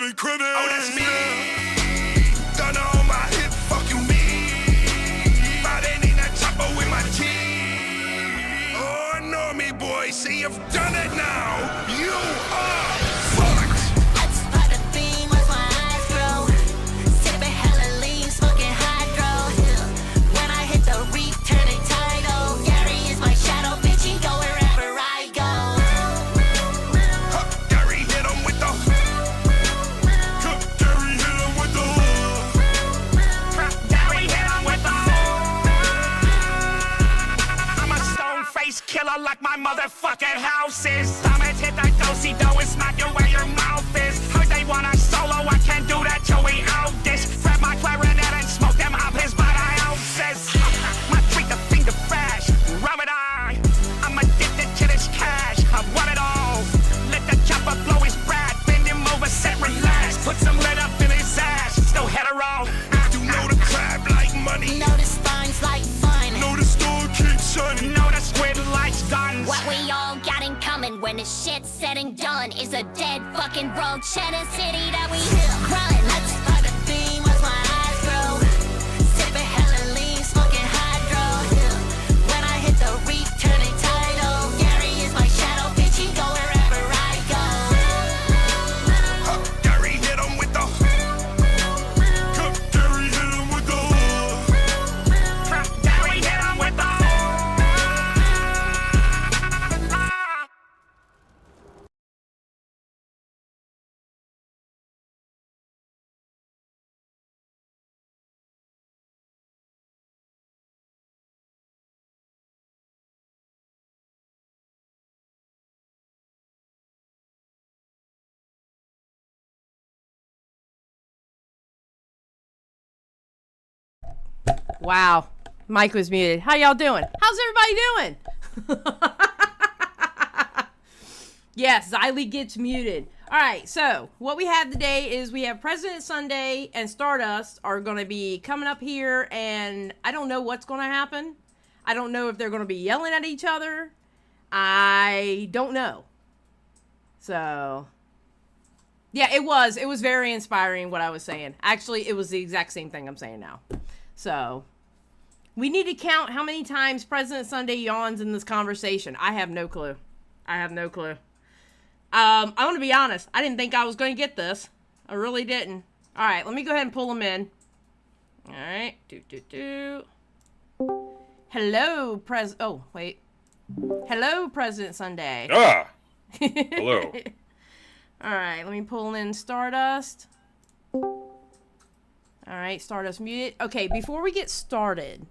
living critic. Oh, that's me. Done all my hit, fuck you me. Riding in that chopper with my team. Oh, I know me, boy. See, you've done it now. You are fucked. That's by the beam, watch my eyes grow. Sipping hella lean, smoking hydro. When I hit the reef, turning tidal. Gary is my shadow, bitch, he go wherever I go. Gary hit him with the. Gary hit him with the. Gary hit him with the. I'm a stone-faced killer like my motherfucking house is. Stomach hit that do-si-do and smack you where your mouth is. Heard they want a solo, I can't do that till we out this. Grab my clarinet and smoke them up his by the ounces. My treat the finger fresh, rub it on. I'm addicted to this cash, I want it all. Let the chopper blow his brat, bend him over, set relax. Put some lead up in his ass, still hetero. You know the crab like money. Know the spines like fun. Know the store keeps shining. Know the squid likes guns. What we all got in common when the shit's said and done is a dead fucking road cheddar city that we run. Let's by the beam, watch my eyes grow. Sipping hella lean, smoking hydro. When I hit the reef, turning tidal. Gary is my shadow, bitch, he go wherever I go. Gary hit him with the. Gary hit him with the. Gary hit him with the. Wow. Mike was muted. How y'all doing? How's everybody doing? Yes, Xylie gets muted. All right, so what we have today is we have President Sunday and Stardust are going to be coming up here, and I don't know what's going to happen. I don't know if they're going to be yelling at each other. I don't know. So, yeah, it was very inspiring what I was saying. Actually, it was the exact same thing I'm saying now. So, we need to count how many times President Sunday yawns in this conversation. I have no clue. I'm going to be honest. I didn't think I was going to get this. I really didn't. All right, let me go ahead and pull him in. All right. Hello, Oh, wait. Hello, President Sunday. Ah. Hello. All right, let me pull in Stardust. All right, Stardust muted. Okay, before we get started,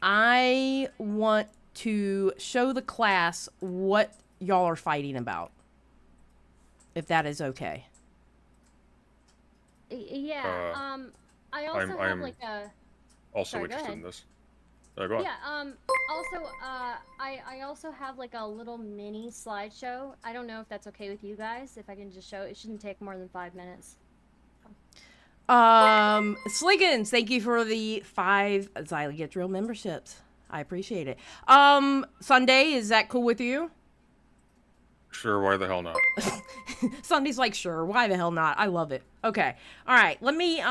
I want to show the class what y'all are fighting about. If that is okay. Yeah, I also have like a... Also Sorry, go interested ahead. in this. Go on. Yeah, also, I also have like a little mini slideshow. I don't know if that's okay with you guys, if I can just show it. It shouldn't take more than 5 minutes. Sliggins, thank you for the 5 Xylie Get Drill memberships. I appreciate it. Sunday, is that cool with you? Sure, why the hell not? Sunday's like, sure, why the hell not? I love it. Okay. All right, let me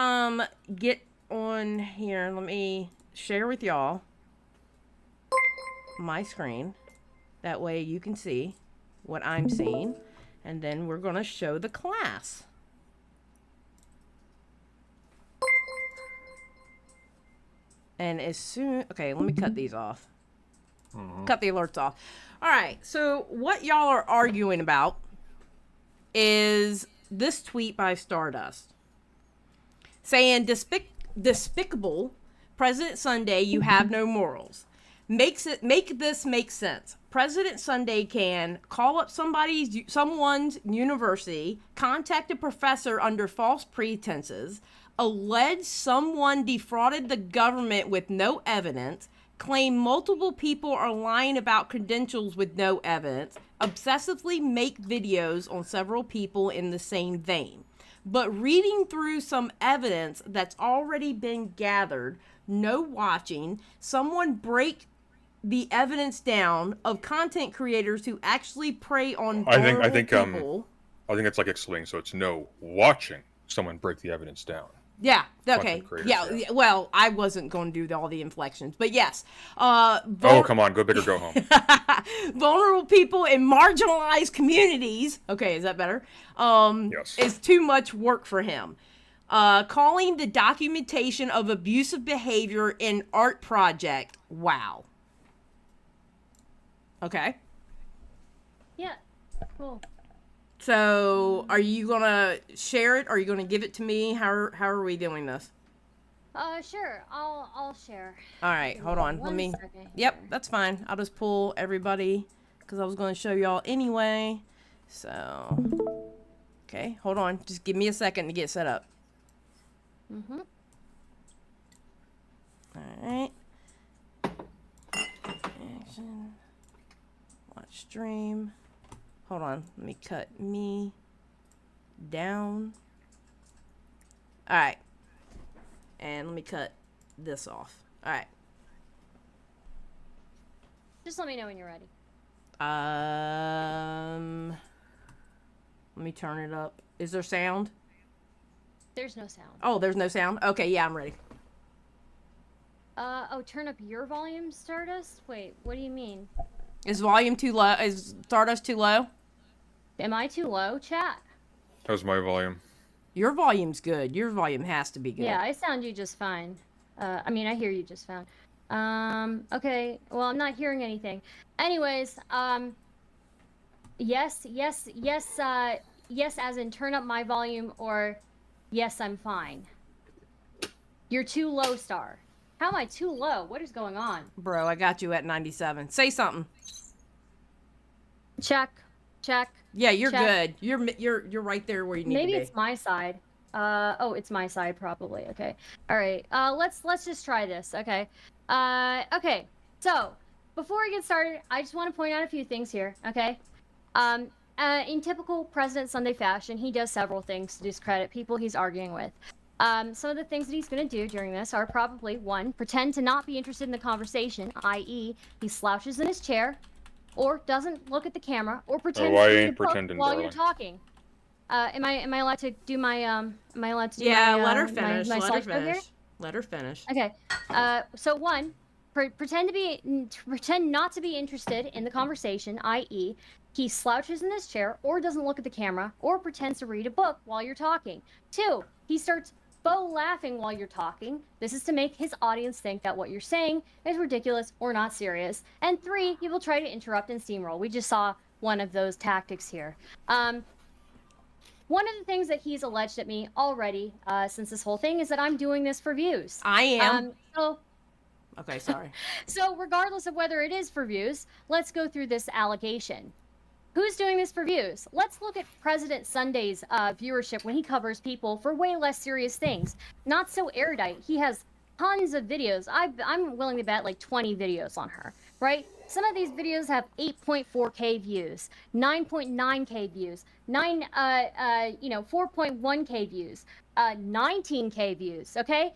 get on here. Let me share with y'all my screen. That way you can see what I'm seeing. And then we're going to show the class. And as soon... Okay, let me cut these off. Cut the alerts off. All right, so what y'all are arguing about is this tweet by Stardust saying, despicable President Sunday, you have no morals. Make this make sense. President Sunday can call up someone's university, contact a professor under false pretenses, allege someone defrauded the government with no evidence, claim multiple people are lying about credentials with no evidence, obsessively make videos on several people in the same vein. But reading through some evidence that's already been gathered, no watching, someone break the evidence down of content creators who actually prey on vulnerable people. I think it's like explaining. So it's no watching someone break the evidence down. Yeah. Okay. Content creators, Yeah. yeah. Well, I wasn't going to do all the inflections, but yes. Oh, come on. Go big or go home. Vulnerable people in marginalized communities. Okay, is that better? Yes. Is too much work for him. Calling the documentation of abusive behavior in art project. Wow. Okay. Yeah. Cool. So, are you gonna share it? Or are you gonna give it to me? How are we doing this? Sure. I'll share. All right, hold on. Let One me. second Yep, here. that's fine. I'll just pull everybody because I was going to show y'all anyway. So, okay, hold on. Just give me a second to get set up. Mhm. All right. Action. Watch stream. Hold on. Let me cut me down. All right. And let me cut this off. All right. Just let me know when you're ready. Let me turn it up. Is there sound? There's no sound. Oh, there's no sound? Okay, yeah, I'm ready. Oh, turn up your volume, Stardust? Wait, what do you mean? Is volume too low? Is Stardust too low? Am I too low, chat? How's my volume? Your volume's good. Your volume has to be good. Yeah, I sound you just fine. I mean, I hear you just fine. Okay. Well, I'm not hearing anything. Anyways, yes, as in turn up my volume, or yes, I'm fine. You're too low, Star. How am I too low? What is going on? Bro, I got you at 97. Say something. Check. Yeah, you're Check. good. You're right there where you need Maybe to be. it's my side. Oh, it's my side probably. Okay. All right. Let's just try this. Okay. Okay. So before we get started, I just want to point out a few things here. Okay. In typical President Sunday fashion, he does several things to discredit people he's arguing with. Some of the things that he's going to do during this are probably, one, pretend to not be interested in the conversation, i.e., he slouches in his chair, or doesn't look at the camera, or pretends I to read ain't a book pretending, while darling. you're talking. Am I allowed to do my am I allowed to do Yeah, my, let her my finish. Let her slideshow here? finish. Let her finish. Okay. So one, pretend not to be interested in the conversation, i.e., he slouches in his chair, or doesn't look at the camera, or pretends to read a book while you're talking. Two, he starts faux laughing while you're talking. This is to make his audience think that what you're saying is ridiculous or not serious. And three, he will try to interrupt and steamroll. We just saw one of those tactics here. One of the things that he's alleged at me already since this whole thing is that I'm doing this for views. I am. Okay, Sorry. So regardless of whether it is for views, let's go through this allegation. Who's doing this for views? Let's look at President Sunday's viewership when he covers people for way less serious things. Not so erudite. He has tons of videos. I'm willing to bet like 20 videos on her, right? Some of these videos have 8.4K views, 9.9K views, 4.1K views, 19K views, okay?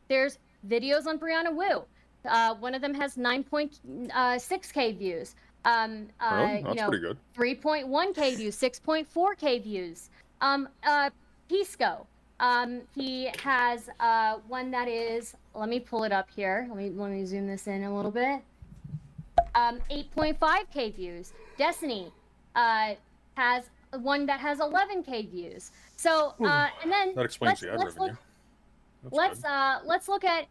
There's videos on Brianna Wu. One of them has 9.6K views. Well, that's pretty good. 3.1K views, 6.4K views. Pisco. He has one that is, let me pull it up here. Let me zoom this in a little bit. 8.5K views. Destiny has one that has 11K views. So and then That explains the ad revenue. Let's look at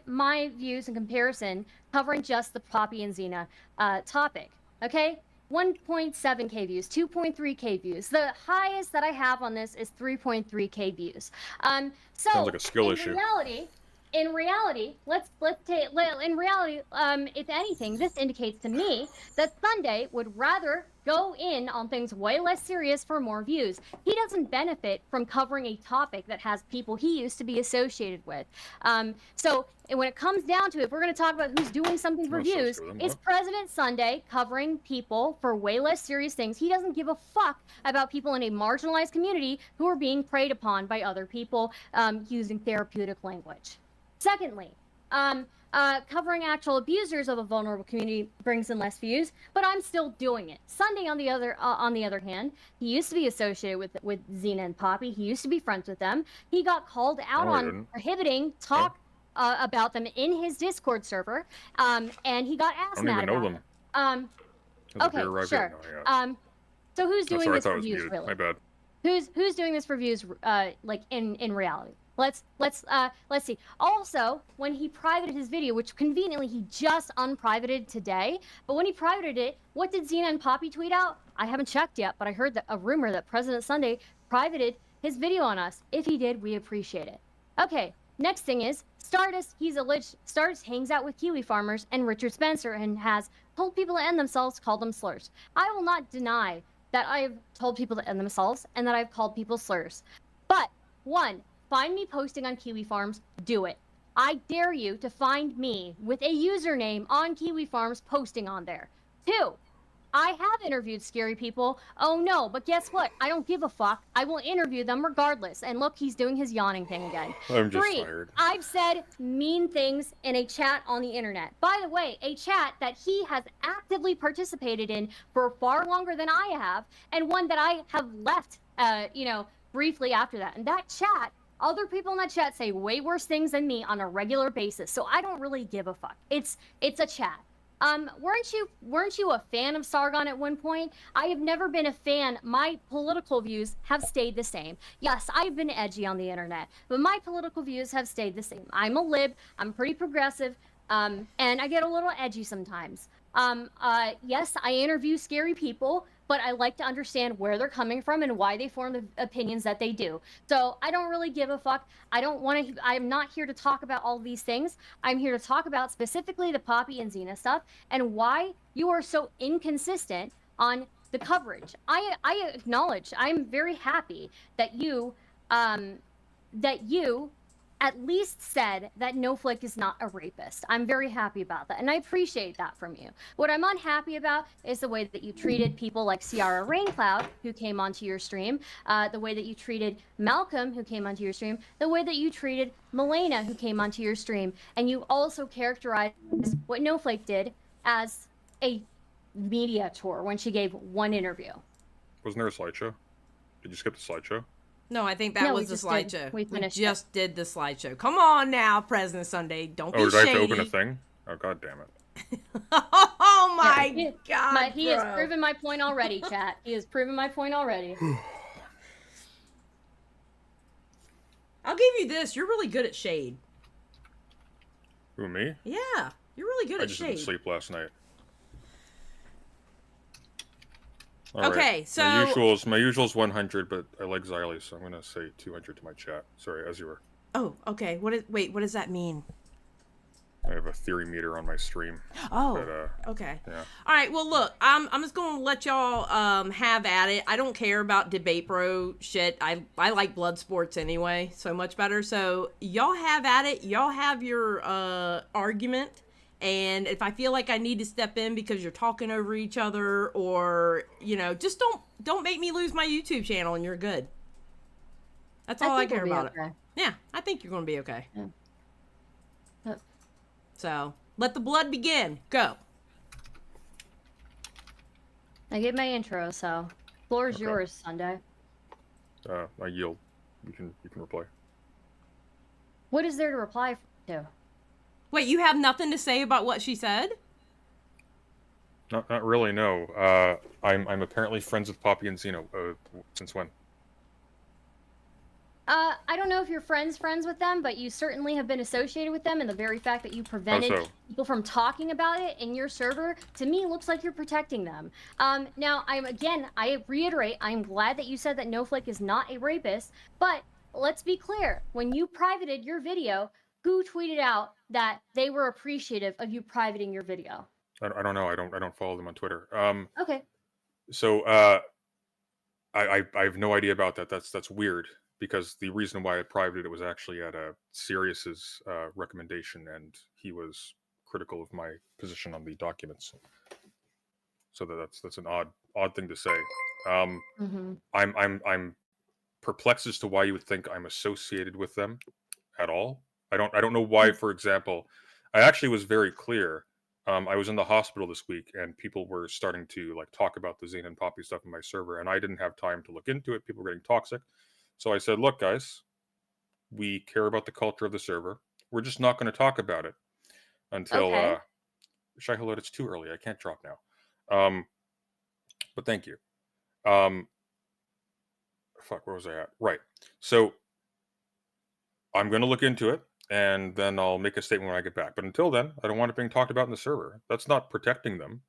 my views in comparison, covering just the Poppy and Xena topic. Okay, 1.7K views, 2.3K views. The highest that I have on this is 3.3K views. Sounds like a skill issue. In reality, if anything, this indicates to me that Sunday would rather go in on things way less serious for more views. He doesn't benefit from covering a topic that has people he used to be associated with. So when it comes down to it, if we're going to talk about who's doing something for views, it's President Sunday covering people for way less serious things. He doesn't give a fuck about people in a marginalized community who are being preyed upon by other people using therapeutic language. Secondly, Covering actual abusers of a vulnerable community brings in less views, but I'm still doing it. Sunday, on the other hand, he used to be associated with Xena and Poppy. He used to be friends with them. He got called out No, he on didn't. prohibiting talk about them in his Discord server, and he got I asked don't mad even know about them. it. Has a Okay, beer arrived sure. yet? No, yeah. So who's Oh, doing sorry, I this thought it for was views, muted. really? My bad. Who's doing this for views, like in reality? Let's see. Also, when he privated his video, which conveniently he just unprivated today, but when he privated it, what did Xena and Poppy tweet out? I haven't checked yet, but I heard a rumor that President Sunday privated his video on us. If he did, we appreciate it. Okay, next thing is Stardust. He's alleged Stardust hangs out with Kiwi farmers and Richard Spencer and has told people to end themselves, called them slurs. I will not deny that I've told people to end themselves and that I've called people slurs. But one, find me posting on Kiwi Farms, do it. I dare you to find me with a username on Kiwi Farms posting on there. Two, I have interviewed scary people. Oh no, but guess what? I don't give a fuck. I will interview them regardless. And look, he's doing his yawning thing again. I'm just Three, tired. I've said mean things in a chat on the internet. By the way, a chat that he has actively participated in for far longer than I have, and one that I have left, briefly after that. And that chat, other people in that chat say way worse things than me on a regular basis. So I don't really give a fuck. It's a chat. Weren't you a fan of Sargon at one point? I have never been a fan. My political views have stayed the same. Yes, I've been edgy on the internet, but my political views have stayed the same. I'm a lib. I'm pretty progressive, and I get a little edgy sometimes. Yes, I interview scary people, but I like to understand where they're coming from and why they form the opinions that they do. So I don't really give a fuck. I'm not here to talk about all these things. I'm here to talk about specifically the Poppy and Xena stuff and why you are so inconsistent on the coverage. I acknowledge, I'm very happy that you at least said that Snowflake is not a rapist. I'm very happy about that, and I appreciate that from you. What I'm unhappy about is the way that you treated people like Ciara Raincloud, who came onto your stream, the way that you treated Malcolm, who came onto your stream, the way that you treated Milena, who came onto your stream, and you also characterized what Snowflake did as a media tour when she gave one interview. Wasn't there a slideshow? Did you skip the slideshow? No, I think that No, was the we just slideshow. did. We finished just did the slideshow. Come on now, President Sunday. Don't be Oh, did I shady. have to open a thing? Oh, god damn it. Oh my Yeah, god, But he has bro. proven my point already, chat. He has proven my point already. I'll give you this. You're really good at shade. Who, me? Yeah, you're really good I at just shade. didn't sleep last night. Okay, so my usual's 100, but I like Xylie, so I'm gonna say 200 to my chat. Sorry, as you were. oh, okay. Wait, what does that mean? I have a theory meter on my stream. Oh, But, okay. yeah. All right. Well, look, I'm just gonna let y'all have at it. I don't care about debate bro shit. I like blood sports anyway, so much better. So y'all have at it. Y'all have your argument. And if I feel like I need to step in because you're talking over each other, or just don't make me lose my YouTube channel, and you're good. That's all I think care we'll be about okay. it. Yeah, I think you're gonna be okay. Yeah. Yep. So let the blood begin. Go. I get my intro, so floor is Okay. yours, Sunday. I yield. You can reply. What is there to reply to? Wait, you have nothing to say about what she said? Not really. No. I'm apparently friends with Poppy and Xena. Since when? I don't know if you're friends with them, but you certainly have been associated with them, and the very fact that you prevented so? people from talking about it in your server, to me, looks like you're protecting them. Now, I reiterate, I'm glad that you said that Snowflake is not a rapist, but let's be clear. When you privated your video, who tweeted out that they were appreciative of you privating your video? I don't know. I don't follow them on Twitter. Okay. So I have no idea about that. That's weird, because the reason why I privated it was actually at Sirius's recommendation, and he was critical of my position on the documents. So that's an odd thing to say. I'm perplexed as to why you would think I'm associated with them at all. I don't know why, for example, I actually was very clear. I was in the hospital this week, and people were starting to like talk about the Xena and Poppy stuff in my server, and I didn't have time to look into it. People were getting toxic, so I said, "Look, guys, we care about the culture of the server. We're just not going to talk about it until." Okay. Shy hello, it's too early. I can't drop now. But thank you. Fuck, where was I at? Right. So I'm going to look into it, and then I'll make a statement when I get back. But until then, I don't want it being talked about in the server. That's not protecting them.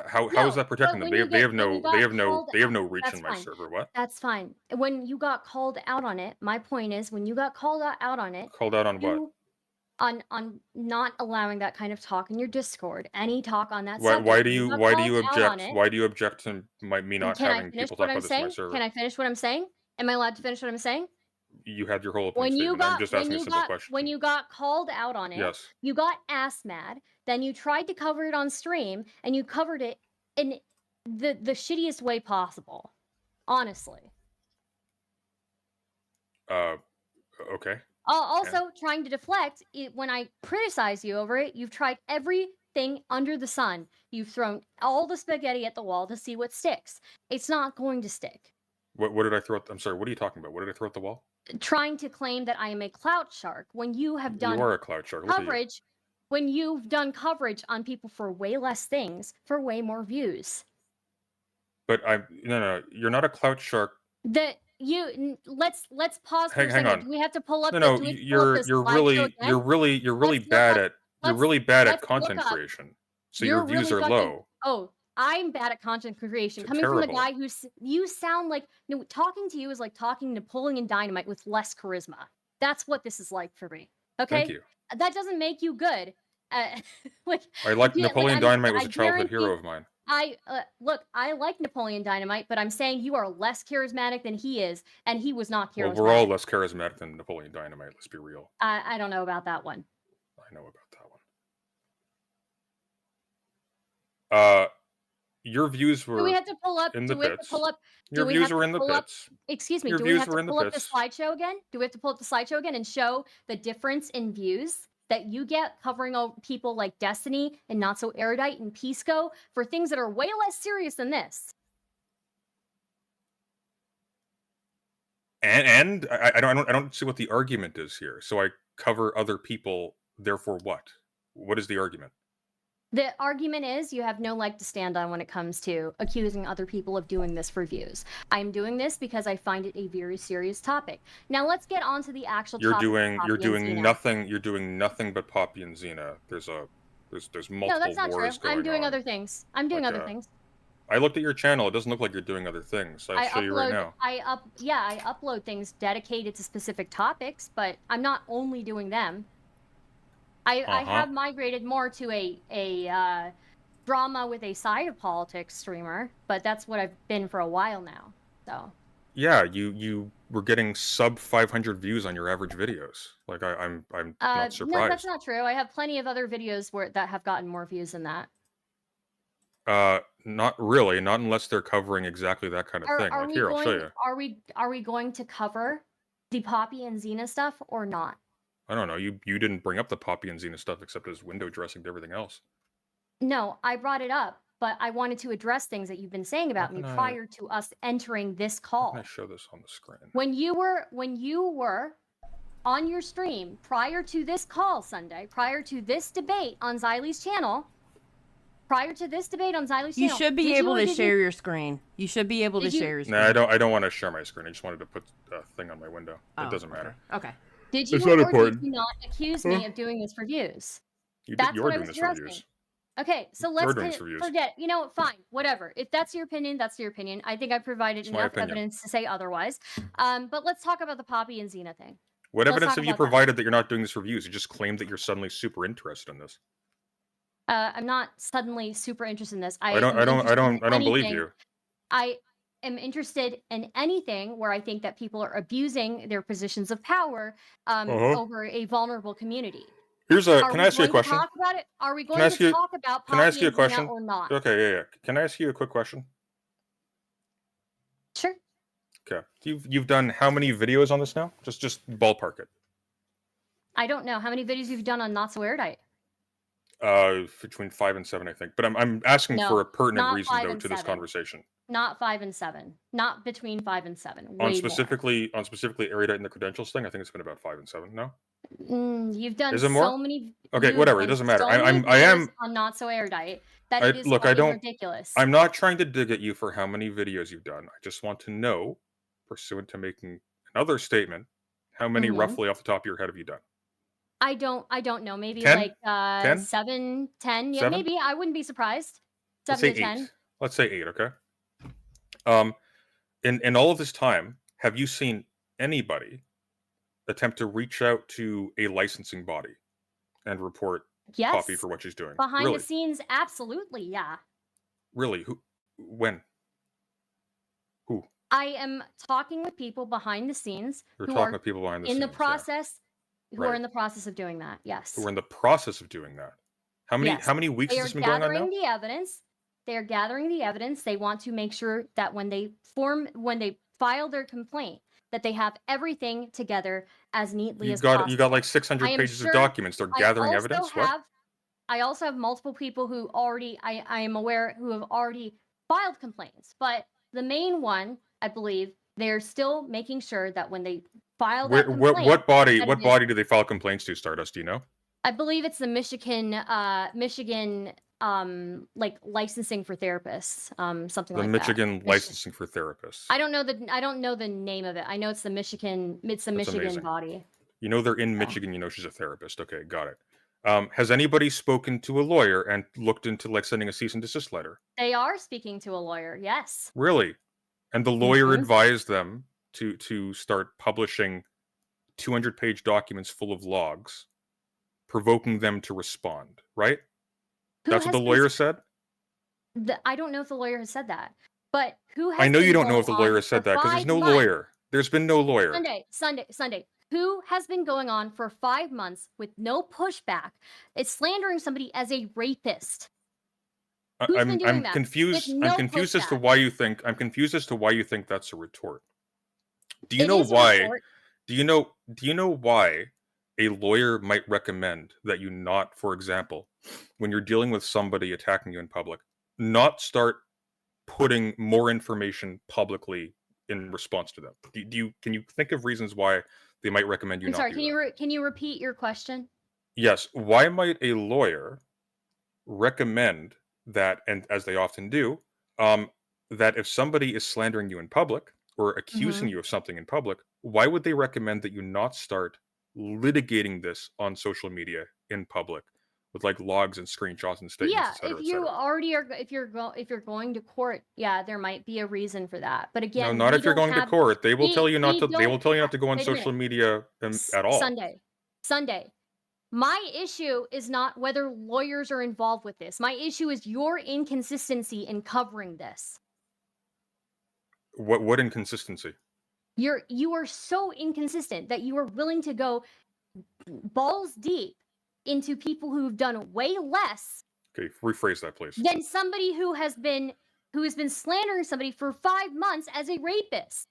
How is No, that protecting but them? when They you have get- no when you got they have no called they have out- no reach that's in my fine. server. What? That's fine. When you got called out on it, my point is when you got called out on it, Called out on what? you on not allowing that kind of talk in your Discord, any talk on that Why subject. do when you got why do you called out on object? it- Why do you object to me not Can I having finish people what talk I'm about this in my saying? server? Can I finish what I'm saying? Am I allowed to finish what I'm saying? You had your whole opening When you statement. I'm got just when asking a you simple got question. when you got called out on it, Yes. you got ass mad. Then you tried to cover it on stream, and you covered it in the shittiest way possible. Honestly. Okay. Also, trying to deflect it when I criticize you over it, you've tried everything under the sun. You've thrown all the spaghetti at the wall to see what sticks. It's not going to stick. What did I throw? I'm sorry. What are you talking about? What did I throw at the wall? Trying to claim that I am a clout shark when you have done You are a cloud shark. Look at you. coverage, when you've done coverage on people for way less things for way more views. But no. You're not a clout shark. That let's pause for a Hang second. on. Do we have to pull up? No. Do we have to pull up this slideshow again? You're really Let's look bad up- at you're let's- really bad at let's look content up- creation. So You're your views really are fucking- low. Oh, I'm bad at content creation. Coming from Terrible. a guy you sound like talking to you is like talking Napoleon Dynamite with less charisma. That's what this is like for me. Okay, Thank you. that doesn't make you good. Like I like yeah, Napoleon I'm- Dynamite was I a childhood guarantee- hero of mine. Look, I like Napoleon Dynamite, but I'm saying you are less charismatic than he is, and he was not charismatic. Well, we're all less charismatic than Napoleon Dynamite. Let's be real. I don't know about that one. I know about that one. Your views were Do we have to pull up? in Do the we have to pits. pull up? Your do we views have to were in the pull up- pits. Excuse me. Your Do we views have were to in the pull up the pits. slideshow again? Do we have to pull up the slideshow again and show the difference in views that you get covering people like Destiny and Not So Erudite and Pisco for things that are way less serious than this? And I don't see what the argument is here. So I cover other people. Therefore, what? What is the argument? The argument is you have no leg to stand on when it comes to accusing other people of doing this for views. I'm doing this because I find it a very serious topic. Now let's get on to the actual You're topic. doing of Poppy and Xena. nothing. You're doing nothing but Poppy and Xena. There's multiple No, that's not true. wars going I'm doing on. other things. I'm doing Like, other things. I looked at your channel. It doesn't look like you're doing other things. I'll show you right now. I upload things dedicated to specific topics, but I'm not only doing them. I have migrated more to a drama with a side of politics streamer, but that's what I've been for a while now. So Yeah, you were getting sub 500 views on your average videos. Like I'm not surprised. no, that's not true. I have plenty of other videos that have gotten more views than that. Not really. Not unless they're covering exactly that kind of thing. Like here, I'll show you. Are we going to cover the Poppy and Xena stuff or not? I don't know. You didn't bring up the Poppy and Xena stuff except as window dressing to everything else. No, I brought it up, but I wanted to address things that you've been saying about me can I- prior to us entering this How call. can I show this on the screen? When you were on your stream prior to this call Sunday, prior to this debate on Xylie's channel, You should be able to share your screen. You should be able to Did you- share your screen. No, I don't want to share my screen. I just wanted to put a thing on my window. Oh, It doesn't matter. Okay. Did you It's not or important. did you not accuse me of doing this for views? You're That's what I doing was this for addressing. views. Okay, so You're let's doing this for views. forget. You know what? Fine, whatever. If that's your opinion, that's your opinion. I think I provided It's my enough opinion. evidence to say otherwise. But let's talk about the Poppy and Xena thing. What Let's evidence talk have you about that. provided that you're not doing this for views? You just claimed that you're suddenly super interested in this. I'm not suddenly super interested in this. I don't believe you. I am interested in anything where I think that people are abusing their positions of power over a vulnerable community. Here's a. Can I ask you a going to question? talk about it? Are we going I ask to you- talk about Can I ask Poppy you a and Xena question? or not? Okay, yeah. Can I ask you a quick question? Sure. Okay. You've done how many videos on this now? Just ballpark it. I don't know how many videos you've done on Not So Erudite. Between 5 and 7, I think. But I'm asking for No, a pertinent not reason 5 though and to this 7. conversation. Not 5 and 7. Not between 5 and 7. On Way more. specifically erudite and the credentials thing, I think it's been about 5 and 7. No, You've done is it more? so many. Okay, You've whatever. It done doesn't matter. so I many am. videos on not so erudite that I it is look. I fucking don't. ridiculous. I'm not trying to dig at you for how many videos you've done. I just want to know, pursuant to making another statement, how many Mhm. roughly off the top of your head have you done? I don't know. Maybe 10? like 10? 7, 10. Yeah, 7? maybe. I wouldn't be surprised. Let's 7 say to 8. 10. Let's say 8. Okay. In all of this time, have you seen anybody attempt to reach out to a licensing body and report Poppy Yes. for what she's doing? Behind Really? the scenes, absolutely. Yeah. Really? Who? When? Who? I am talking with people behind the scenes You're who talking are to people behind the in scenes. the Yeah. process, who are Right. in the process of doing that. Yes. Who are in the process of doing that. How many? Yes. How many weeks They has are this been going on now? gathering the evidence. They are gathering the evidence. They want to make sure that when they file their complaint, that they have everything together as neatly You as got possible. like I 600 am pages sure of documents. They're gathering I evidence. also What? have I also have multiple people who already I am aware who have already filed complaints. But the main one, I believe, they're still making sure that when they file that complaint, What body? that What it is- body do they file complaints to? Stardust? Do you know? I believe it's the Michigan like licensing for therapists, something The like Michigan that. licensing for therapists. I don't know the name of it. I know it's the Michigan. It's the Michigan amazing. body. You know they're in Michigan. You know she's a therapist. Okay, got it. Has anybody spoken to a lawyer and looked into like sending a cease and desist letter? They are speaking to a lawyer. Yes. Really? And the lawyer Mhm. advised them to start publishing 200-page documents full of logs, provoking them to respond. Right? That's what the lawyer said. I don't know if the lawyer has said that, but who has? I know been you don't know going if the lawyer on has said for that because there's 5 no months? lawyer. There's been no lawyer. Sunday. Who has been going on for 5 months with no pushback? It's slandering somebody as a rapist. Who's been doing that? Confused. With no I'm confused as to pushback. why you think. I'm confused as to why you think that's a retort. Do you It know is a why? retort. Do you know why a lawyer might recommend that you not, for example, when you're dealing with somebody attacking you in public, not start putting more information publicly in response to them? Can you think of reasons why they might recommend you I'm not sorry. do that? Can you repeat your question? Yes. Why might a lawyer recommend that, and as they often do, that if somebody is slandering you in public or accusing you of something in public, why would they recommend that you not start litigating this on social media in public with like logs and screenshots and statements, Yeah, et cetera, if et you cetera? already are, if you're going to court, yeah, there might be a reason for that. But No, again, not we if you're don't going to have- court. They will we- tell you not we to. They don't will tell you not to go on wait a minute. social media at all. Sunday. My issue is not whether lawyers are involved with this. My issue is your inconsistency in covering this. What inconsistency? You are so inconsistent that you are willing to go balls deep into people who've done way less Okay, rephrase that, please. than somebody who has been slandering somebody for 5 months as a rapist.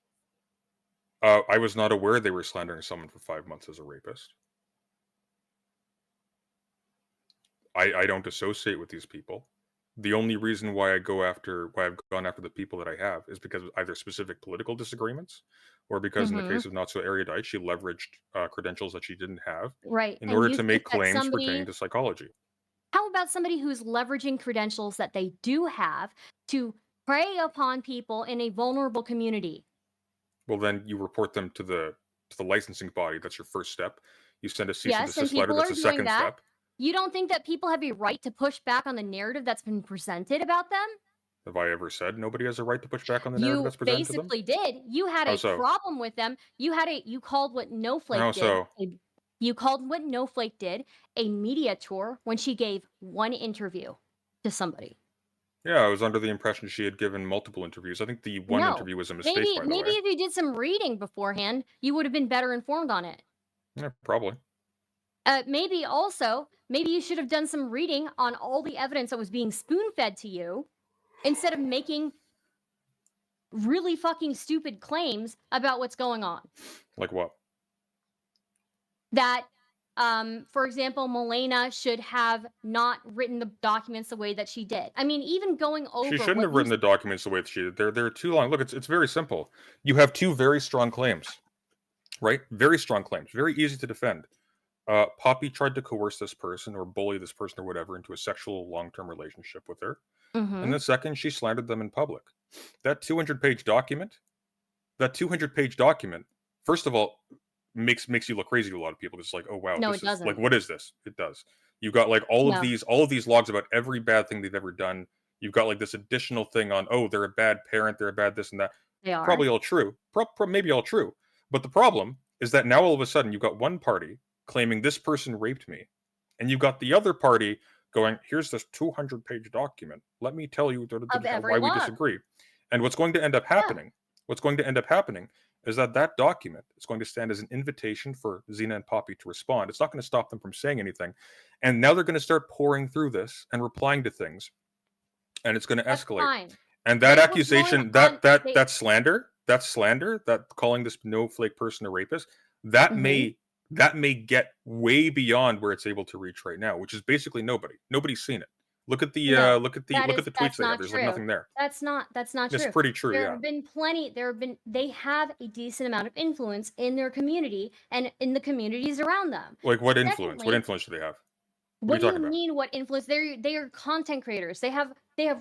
I was not aware they were slandering someone for 5 months as a rapist. I don't associate with these people. The only reason why I've gone after the people that I have is because of either specific political disagreements or because in the case of Not So Erudite, she leveraged credentials that she didn't have Right. in and order you to make think that claims pertaining to psychology. How about somebody who's leveraging credentials that they do have to prey upon people in a vulnerable community? Well, then you report them to the licensing body. That's your first step. You send a cease and Yes, and desist letter. people That's are the doing second that. step. You don't think that people have a right to push back on the narrative that's been presented about them? Have I ever said nobody has a right to push back on the narrative You that's presented to them? basically did. You had How a so? problem with them. You called what Snowflake How did. so? You called what Snowflake did a media tour when she gave one interview to somebody. Yeah, I was under the impression she had given multiple interviews. I think the one No. interview was a mistake, Maybe by the way. if you did some reading beforehand, you would have been better informed on it. Yeah, probably. Maybe you should have done some reading on all the evidence that was being spoon-fed to you instead of making really fucking stupid claims about what's going on. Like what? That for example, Milena should have not written the documents the way that she did. I mean, even going over, She shouldn't have written the documents the way that she did. They're too long. Look, it's very simple. You have two very strong claims, right? Very strong claims, very easy to defend. Poppy tried to coerce this person or bully this person or whatever into a sexual long-term relationship with her. Mhm. And the second, she slandered them in public. That 200-page document, first of all, makes you look crazy to a lot of people. It's like, oh wow, No, this it is like, doesn't. what is this? It does. You got like all No. of these logs about every bad thing they've ever done. You've got like this additional thing on, oh, they're a bad parent, they're a bad this and that. They are. Probably all true. Maybe all true. But the problem is that now all of a sudden you've got one party claiming this person raped me, and you've got the other party going, here's this 200-page document. Let me tell you every why we log. disagree. And what's going to end up happening? What's going to end up happening is that document is going to stand as an invitation for Xena and Poppy to respond. It's not going to stop them from saying anything. And now they're going to start pouring through this and replying to things, and it's going to That's escalate. fine. And that They were accusation, going on- that slander, that calling this snowflake person a rapist, that Mhm. may get way beyond where it's able to reach right now, which is basically nobody. Nobody's seen it. Look at the No, look at the that tweets that's they have. not There's true. like nothing there. That's not true. It's pretty true, There yeah. have been plenty. They have a decent amount of influence in their community and in the communities around them. Like what influence? What Secondly- influence do they have? What are you do you talking about? mean? What influence? They are content creators. They have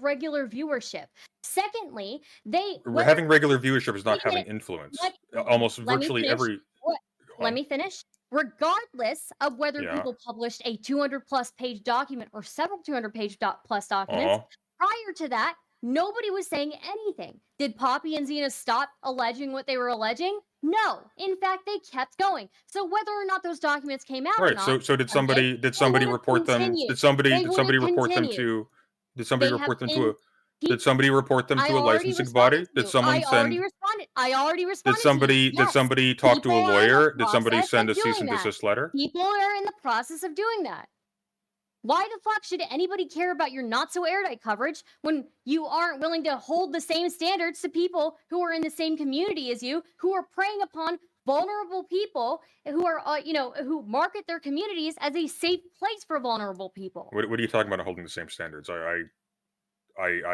regular viewership. Secondly, Having regular viewership is not Wait a having minute. influence. What- Almost let me virtually finish. every. What- Go Let on. me finish. Regardless of whether Yeah. people published a 200+ page document or several 200-page plus documents, Uh-huh. prior to that, nobody was saying anything. Did Poppy and Xena stop alleging what they were alleging? No. In fact, they kept going. So whether or not those documents came out or Right. not, So did somebody would've report them? continued. Did somebody They would've report them continued. to? Did somebody They have report them been- to a? Did somebody report them I to a already licensing body? responded to Did you. someone I already send? responded. I already responded. Did to you. somebody did Yes. somebody talk to People a are in the lawyer? Did somebody process send a of cease doing and that. desist letter? People are in the process of doing that. Why the fuck should anybody care about your not so airtight coverage when you aren't willing to hold the same standards to people who are in the same community as you, who are preying upon vulnerable people who are, who market their communities as a safe place for vulnerable people? What are you talking about? Holding the same standards? I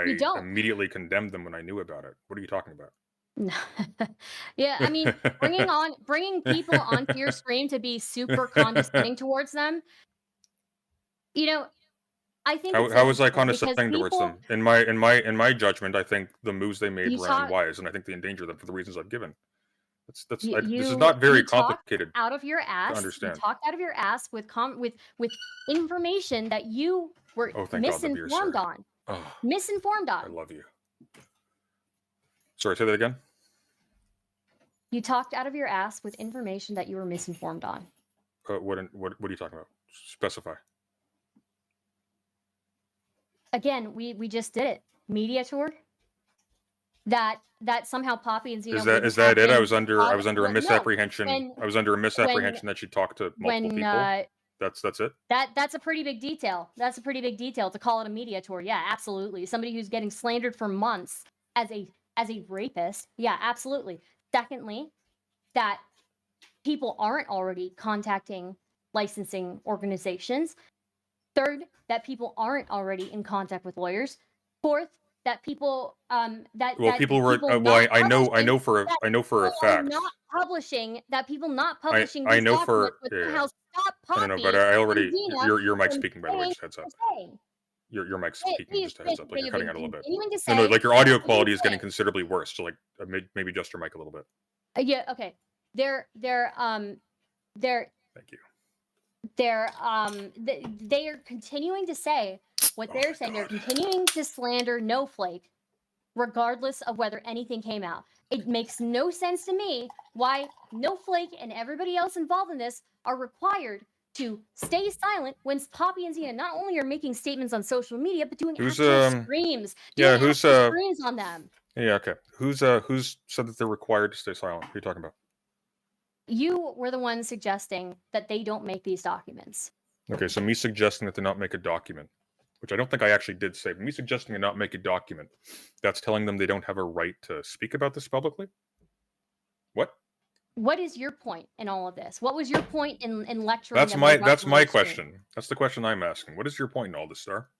You don't. immediately condemned them when I knew about it. What are you talking about? Yeah, I mean, bringing people onto your stream to be super condescending towards them. I think it's How was I hypocritical because condescending towards people- them? In my judgment, I think the moves they made You were talk- unwise, and I think they endangered them for the reasons I've given. This You- is not very you talk complicated. out of your ass. You understand. talked out of your ass with information that you were Oh, thank God, the beer, misinformed sir. on. Oh, Misinformed I on. love you. Sorry, say that again. You talked out of your ass with information that you were misinformed on. What are you talking about? Specify. Again, we just did it. Media tour. That somehow Poppy and Xena Is that it? I was under a No, misapprehension. when- I was under a misapprehension that she talked to multiple people. That's it. That's a pretty big detail. That's a pretty big detail to call it a media tour. Yeah, absolutely. Somebody who's getting slandered for months as a rapist. Yeah, absolutely. Secondly, that people aren't already contacting licensing organizations. Third, that people aren't already in contact with lawyers. Fourth, that people People were. I know for a fact. not publishing that people not publishing. I these know for- documents would yeah. somehow stop I Poppy. don't know, but I already. and Xena Your mic's from speaking, by the way. saying Just heads up. what they're saying. Your mic's Hey, speaking. Just a heads up. Like you're cutting out a little bit. Continuing to No, say, like your audio continuing quality to is getting say- considerably worse. So like maybe adjust your mic a little bit. Yeah. Okay. They're Thank you. they are continuing to say what Oh they're my saying. They're God. continuing to slander Snowflake, regardless of whether anything came out. It makes no sense to me why Snowflake and everybody else involved in this are required to stay silent when Poppy and Xena not only are making statements on social media, but doing Who's, actual streams. yeah, doing who's, actual streams on them. Yeah. Okay. Who's said that they're required to stay silent? What are you talking about? You were the one suggesting that they don't make these documents. Okay, so me suggesting that they not make a document, which I don't think I actually did say, but me suggesting to not make a document, that's telling them they don't have a right to speak about this publicly? What? what is your point in all of this? What was your point in lecturing? That's them my about the stream? question. That's the question I'm asking. What is your point in all this, Star?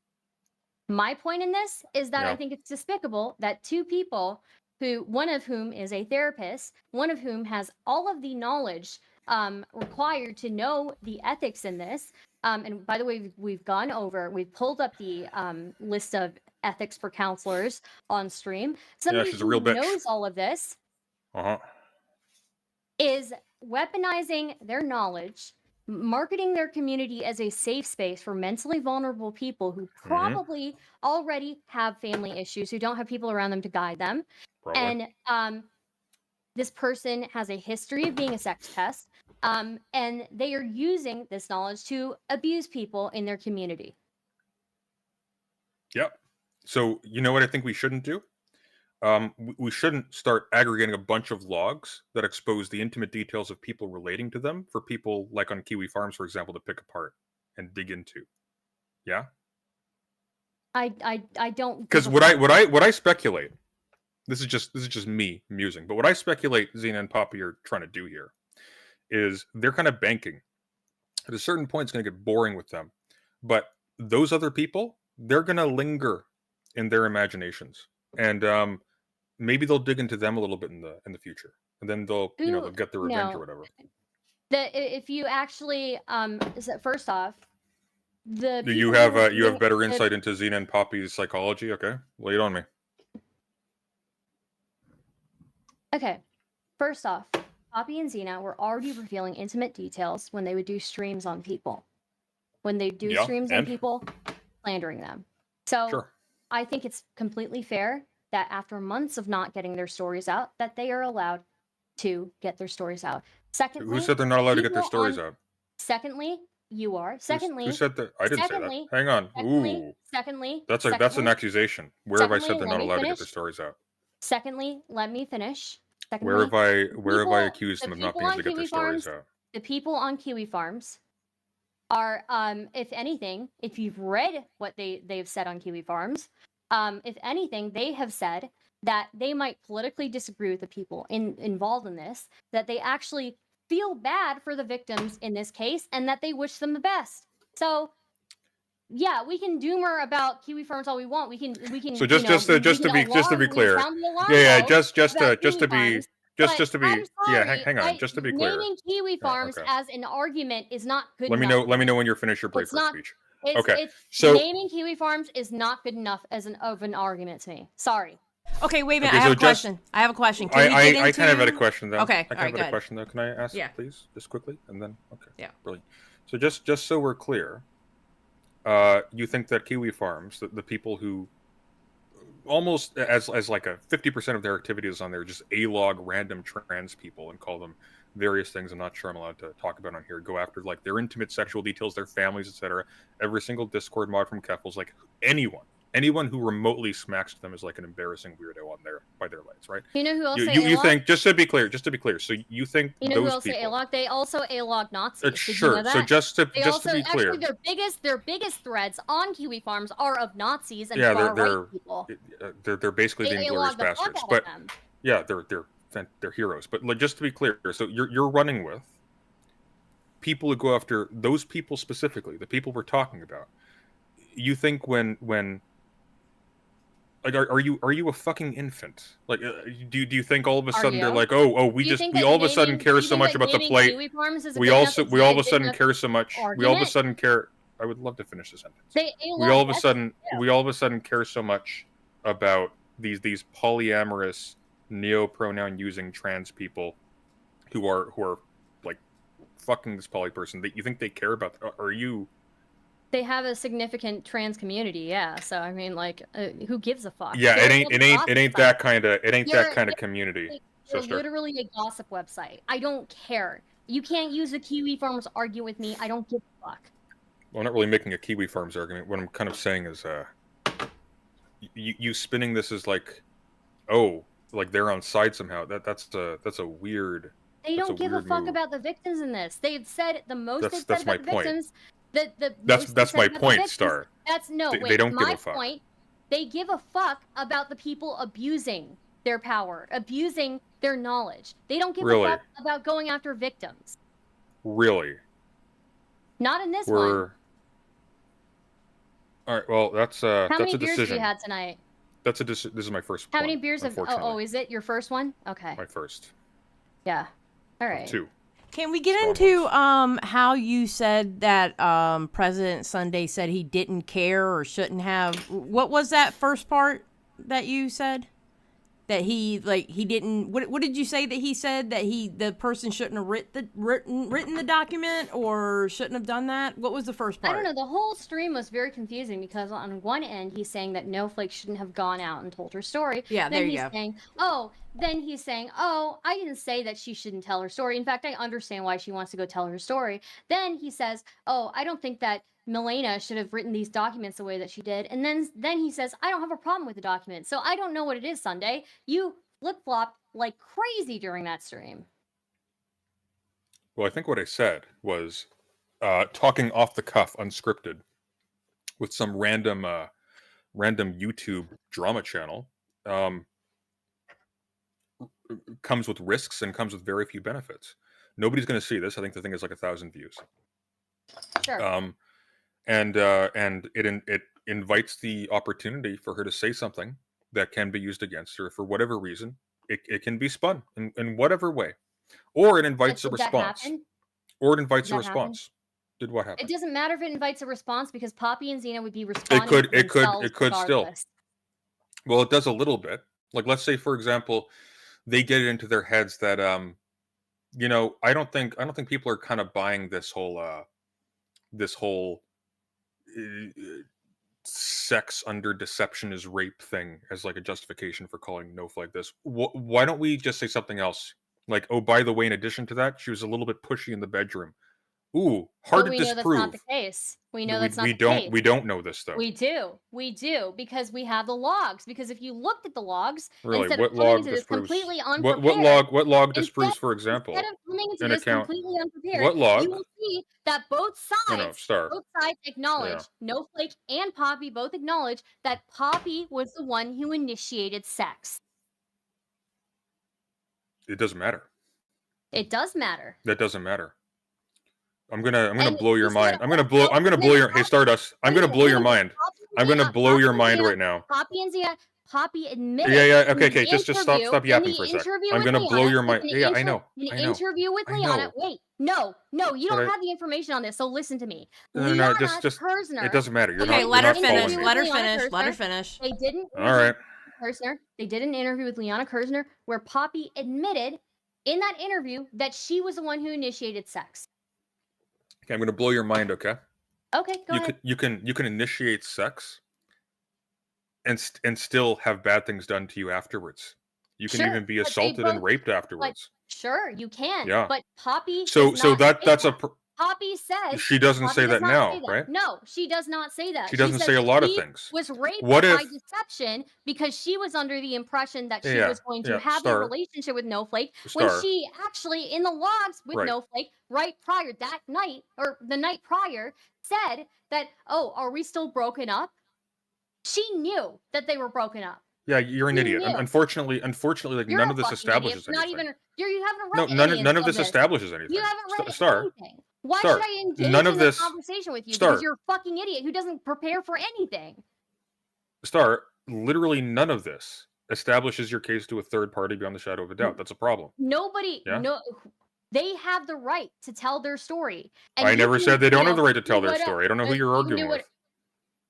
My point in this is that Yeah. I think it's despicable that two people, who one of whom is a therapist, one of whom has all of the knowledge required to know the ethics in this. And by the way, we've pulled up the list of ethics for counselors on stream. Somebody she's a who real bitch. knows all of this is weaponizing their knowledge, marketing their community as a safe space for mentally vulnerable people who probably already have family issues, who don't have people around them to guide them. Probably. And this person has a history of being a sex pest, and they are using this knowledge to abuse people in their community. Yep. So you know what I think we shouldn't do? We shouldn't start aggregating a bunch of logs that expose the intimate details of people relating to them for people like on Kiwi Farms, for example, to pick apart and dig into. Yeah. I don't, because what I speculate, this is just me musing, but what I speculate Xena and Poppy are trying to do here is they're kind of banking. At a certain point, it's going to get boring with them, but those other people, they're going to linger in their imaginations, and maybe they'll dig into them a little bit in the future, and then they'll they'll get their revenge or whatever. If you actually first off, you have better insight into Xena and Poppy's psychology. Okay, lay it on me. Okay, first off, Poppy and Xena were already revealing intimate details when they would do streams on people. When they do streams on people, slandering them. So sure. I think it's completely fair that after months of not getting their stories out, that they are allowed to get their stories out. Secondly, who said they're not allowed to get their stories out? Secondly, you are. Secondly, who said that? I didn't say that. Hang on. Secondly, that's an accusation. Where have I said they're not allowed to get their stories out? Secondly, let me finish. Secondly, where have I accused them of not being able to get their stories out? The people on Kiwi Farms are, if anything, if you've read what they've said on Kiwi Farms, if anything, they have said that they might politically disagree with the people involved in this, that they actually feel bad for the victims in this case, and that they wish them the best. So, yeah, we can doomer about Kiwi Farms all we want. We can. So just to be clear, hang on, just to be clear. Naming Kiwi Farms as an argument is not good. Let me know when you're finished your break for speech. So naming Kiwi Farms is not good enough as an argument to me. Sorry. Okay, wait a minute. I have a question. I kind of had a question though. Okay, I kind of had a question though. Can I ask, please, just quickly, and then Yeah. Brilliant. So just so we're clear, you think that Kiwi Farms, the people who almost as like a 50% of their activities on there, just A-log random trans people and call them various things I'm not sure I'm allowed to talk about on here, go after like their intimate sexual details, their families, etc. Every single Discord mod from Keffels, like anyone who remotely smacks them is like an embarrassing weirdo on there by their lights, right? You know who else you think, just to be clear, so you think who those else people, A-log? They also A-log Nazis. Sure. So just to be clear, actually their biggest threads on Kiwi Farms are of Nazis and far-right people. They're basically the Inglourious Bastards, but yeah, they're heroes. But like, just to be clear, so you're running with people who go after those people specifically, the people we're talking about. You think when like, are you a fucking infant? Like, do you think all of a sudden they're like, we all of a sudden care so much about the plate? We all of a sudden care so much. We all of a sudden care. I would love to finish the sentence. We all of a sudden care so much about these polyamorous neo-pronoun using trans people who are like fucking this poly person. That you think they care about? Are you? They have a significant trans community, yeah. So I mean, like, who gives a fuck? Yeah, it ain't that kind of community. You're literally a gossip website. I don't care. You can't use the Kiwi Farms to argue with me. I don't give a fuck. Well, I'm not really making a Kiwi Farms argument. What I'm kind of saying is, you spinning this as like, like they're on side somehow. That's a weird. They don't give a fuck about the victims in this. They've said the most. That's my point. Victims. That's my point, Star. They don't give a fuck. Point, they give a fuck about the people abusing their power, abusing their knowledge. They don't give Really? a fuck about going after victims. Really? Not in this We're... one. All right. Well, that's How that's many a beers decision. have you had tonight? This is my first. How one, many beers have? Oh, is it your first one? Okay. My first. Yeah. All right. 2. Can we get Strong into how you said that President Sunday said he didn't care or shouldn't have? What was that first part that you said? That he didn't. What did you say that he said that the person shouldn't have written the document or shouldn't have done that? What was the first part? I don't know. The whole stream was very confusing because on one end he's saying that No Flake shouldn't have gone out and told her story. Yeah, there you go. Then he's saying, oh, I didn't say that she shouldn't tell her story. In fact, I understand why she wants to go tell her story. Then he says, oh, I don't think that Milena should have written these documents the way that she did. And then he says, I don't have a problem with the document. So I don't know what it is, Sunday. You flip-flopped like crazy during that stream. Well, I think what I said was talking off the cuff, unscripted, with some random YouTube drama channel. Comes with risks and comes with very few benefits. Nobody's going to see this. I think the thing is like 1,000 views. Sure. And it invites the opportunity for her to say something that can be used against her for whatever reason. It can be spun in whatever way, or it invites a response. Or it invites a response. Did what happen? It doesn't matter if it invites a response because Poppy and Xena would be responding. It could still. Well, it does a little bit. Like, let's say, for example, they get it into their heads that I don't think people are kind of buying this whole sex under deception is rape thing as like a justification for calling No Flake this. Why don't we just say something else? Like, oh, by the way, in addition to that, she was a little bit pushy in the bedroom. Ooh, hard to disprove. That's not the case. We know that's not the case. We don't know this though. We do because we have the logs. Because if you looked at the logs, really, instead what of coming log into this disproves? completely unprepared, what log disproves, for example, instead of coming into an this account? completely unprepared, What log? you will see that both sides, Star. both sides acknowledge, No Flake and Poppy both acknowledge that Poppy was the one who initiated sex. It doesn't matter. It does matter. That doesn't matter. I'm gonna blow your mind. I'm gonna blow your. Hey, Stardust. I'm gonna blow your mind. I'm gonna blow your mind right now. Poppy and Xena. Poppy admitted. Yeah. Okay. Just stop yapping for a second. I'm gonna blow your mind. Yeah, I know. In an interview with Liana. Wait, no, you don't have the information on this. So listen to me. No, just Kersner, it doesn't matter. Okay, let her finish. Let her finish. They didn't. All right. Kersner. They did an interview with Liana Kersner where Poppy admitted in that interview that she was the one who initiated sex. Okay, I'm gonna blow your mind. Okay. Okay, go ahead. You can initiate sex and still have bad things done to you afterwards. You can even be assaulted and raped afterwards. Sure, you can. Yeah. But Poppy. Poppy says she doesn't say that now, right? No, she does not say that. She doesn't say a lot of things. Was raped by deception because she was under the impression that she was going to have a relationship with No Flake when she actually in the logs with No Flake right prior that night or the night prior said that, oh, are we still broken up? She knew that they were broken up. Yeah, you're an idiot. Unfortunately, like none of this establishes anything. Not even you haven't read none of this establishes anything. You haven't read Star. anything. Why should I engage in this conversation with you? Because you're a fucking idiot who doesn't prepare for anything. Star, literally none of this establishes your case to a third party beyond the shadow of a doubt. That's a problem. They have the right to tell their story. And I never said they don't have the right to tell their story. I don't know who you're arguing with.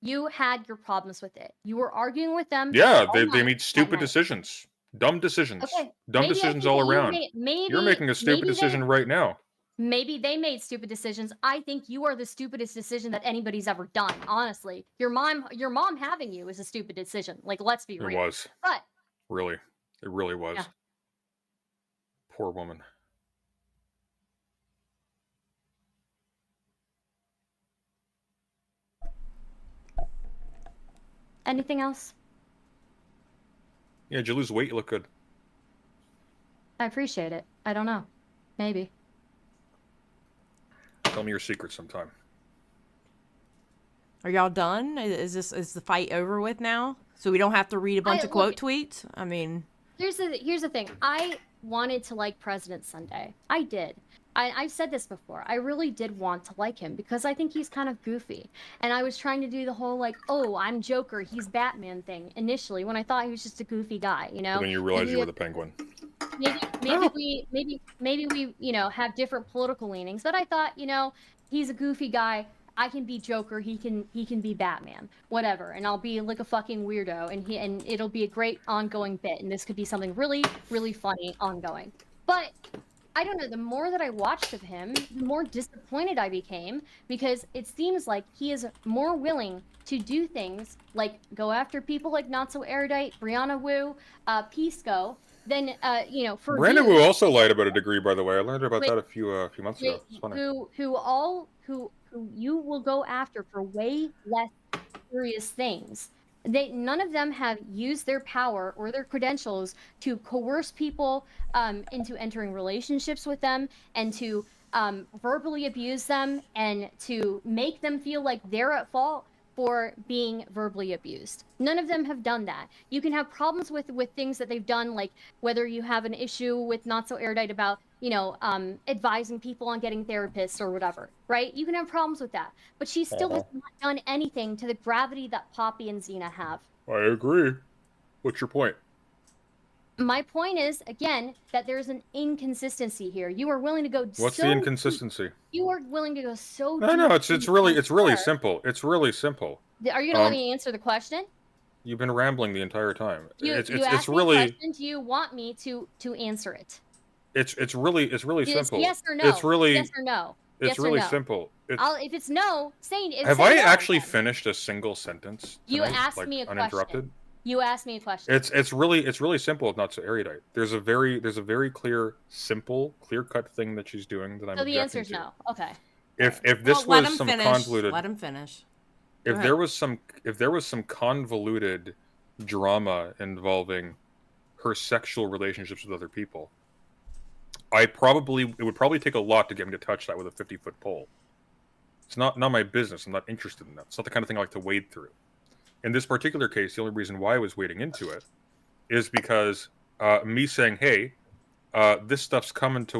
You had your problems with it. You were arguing with them. Yeah, they made stupid decisions. Dumb decisions. Okay. Dumb decisions all around. You're making a stupid decision right now. Maybe they made stupid decisions. I think you are the stupidest decision that anybody's ever done. Honestly, your mom having you is a stupid decision. Like, let's be real. It was. But it really was. Yeah. Poor woman. Anything else? Yeah, did you lose weight? You look good. I appreciate it. I don't know. Maybe. Tell me your secret sometime. Are y'all done? Is the fight over with now? So we don't have to read a bunch of quote tweets? I mean, here's the thing. wanted to like President Sunday. I did. I've said this before. I really did want to like him because I think he's kind of goofy. And I was trying to do the whole like, oh, I'm Joker, he's Batman thing initially when I thought he was just a goofy guy, you know? And then you realize you were the Penguin. Maybe we, you know, have different political leanings, but I thought, you know, he's a goofy guy. I can be Joker, he can be Batman, whatever, and I'll be like a fucking weirdo, and it'll be a great ongoing bit, and this could be something really, really funny ongoing. But I don't know, the more that I watched of him, the more disappointed I became, because it seems like he is more willing to do things like go after people like Not So Erudite, Brianna Wu, Pisco, than you know, for Brandon Wu also lied about a degree, by the way. I learned about that a few months ago. It's funny. Who you will go after for way less serious things. None of them have used their power or their credentials to coerce people into entering relationships with them and to verbally abuse them and to make them feel like they're at fault for being verbally abused. None of them have done that. You can have problems with things that they've done, like whether you have an issue with Not So Erudite about, you know, advising people on getting therapists or whatever, right? You can have problems with that. But she still has not done anything to the gravity that Poppy and Xena have. I agree. What's your point? My point is, again, that there's an inconsistency here. You are willing to go What's the inconsistency? You are willing to go so No, deep. no, it's really simple. It's really simple. Are you gonna let me answer the question? You've been rambling the entire time. You it's asked really me a question. Do you want me to answer it? It's really simple. Yes or no? It's really yes or no? It's yes really or no? simple. If it's no, Have I actually finished a single sentence? You tonight, asked like, me a uninterrupted? question. You asked me a question. It's really simple. Not so erudite. There's a very clear, simple, clear-cut thing that she's doing that I'm. So the answer answer is no. Okay. If this was some convoluted, let him finish. if there was some convoluted drama involving her sexual relationships with other people, it would probably take a lot to get me to touch that with a 50-foot pole. It's not my business. I'm not interested in that. It's not the kind of thing I like to wade through. In this particular case, the only reason why I was wading into it is because me saying, hey, this stuff's coming to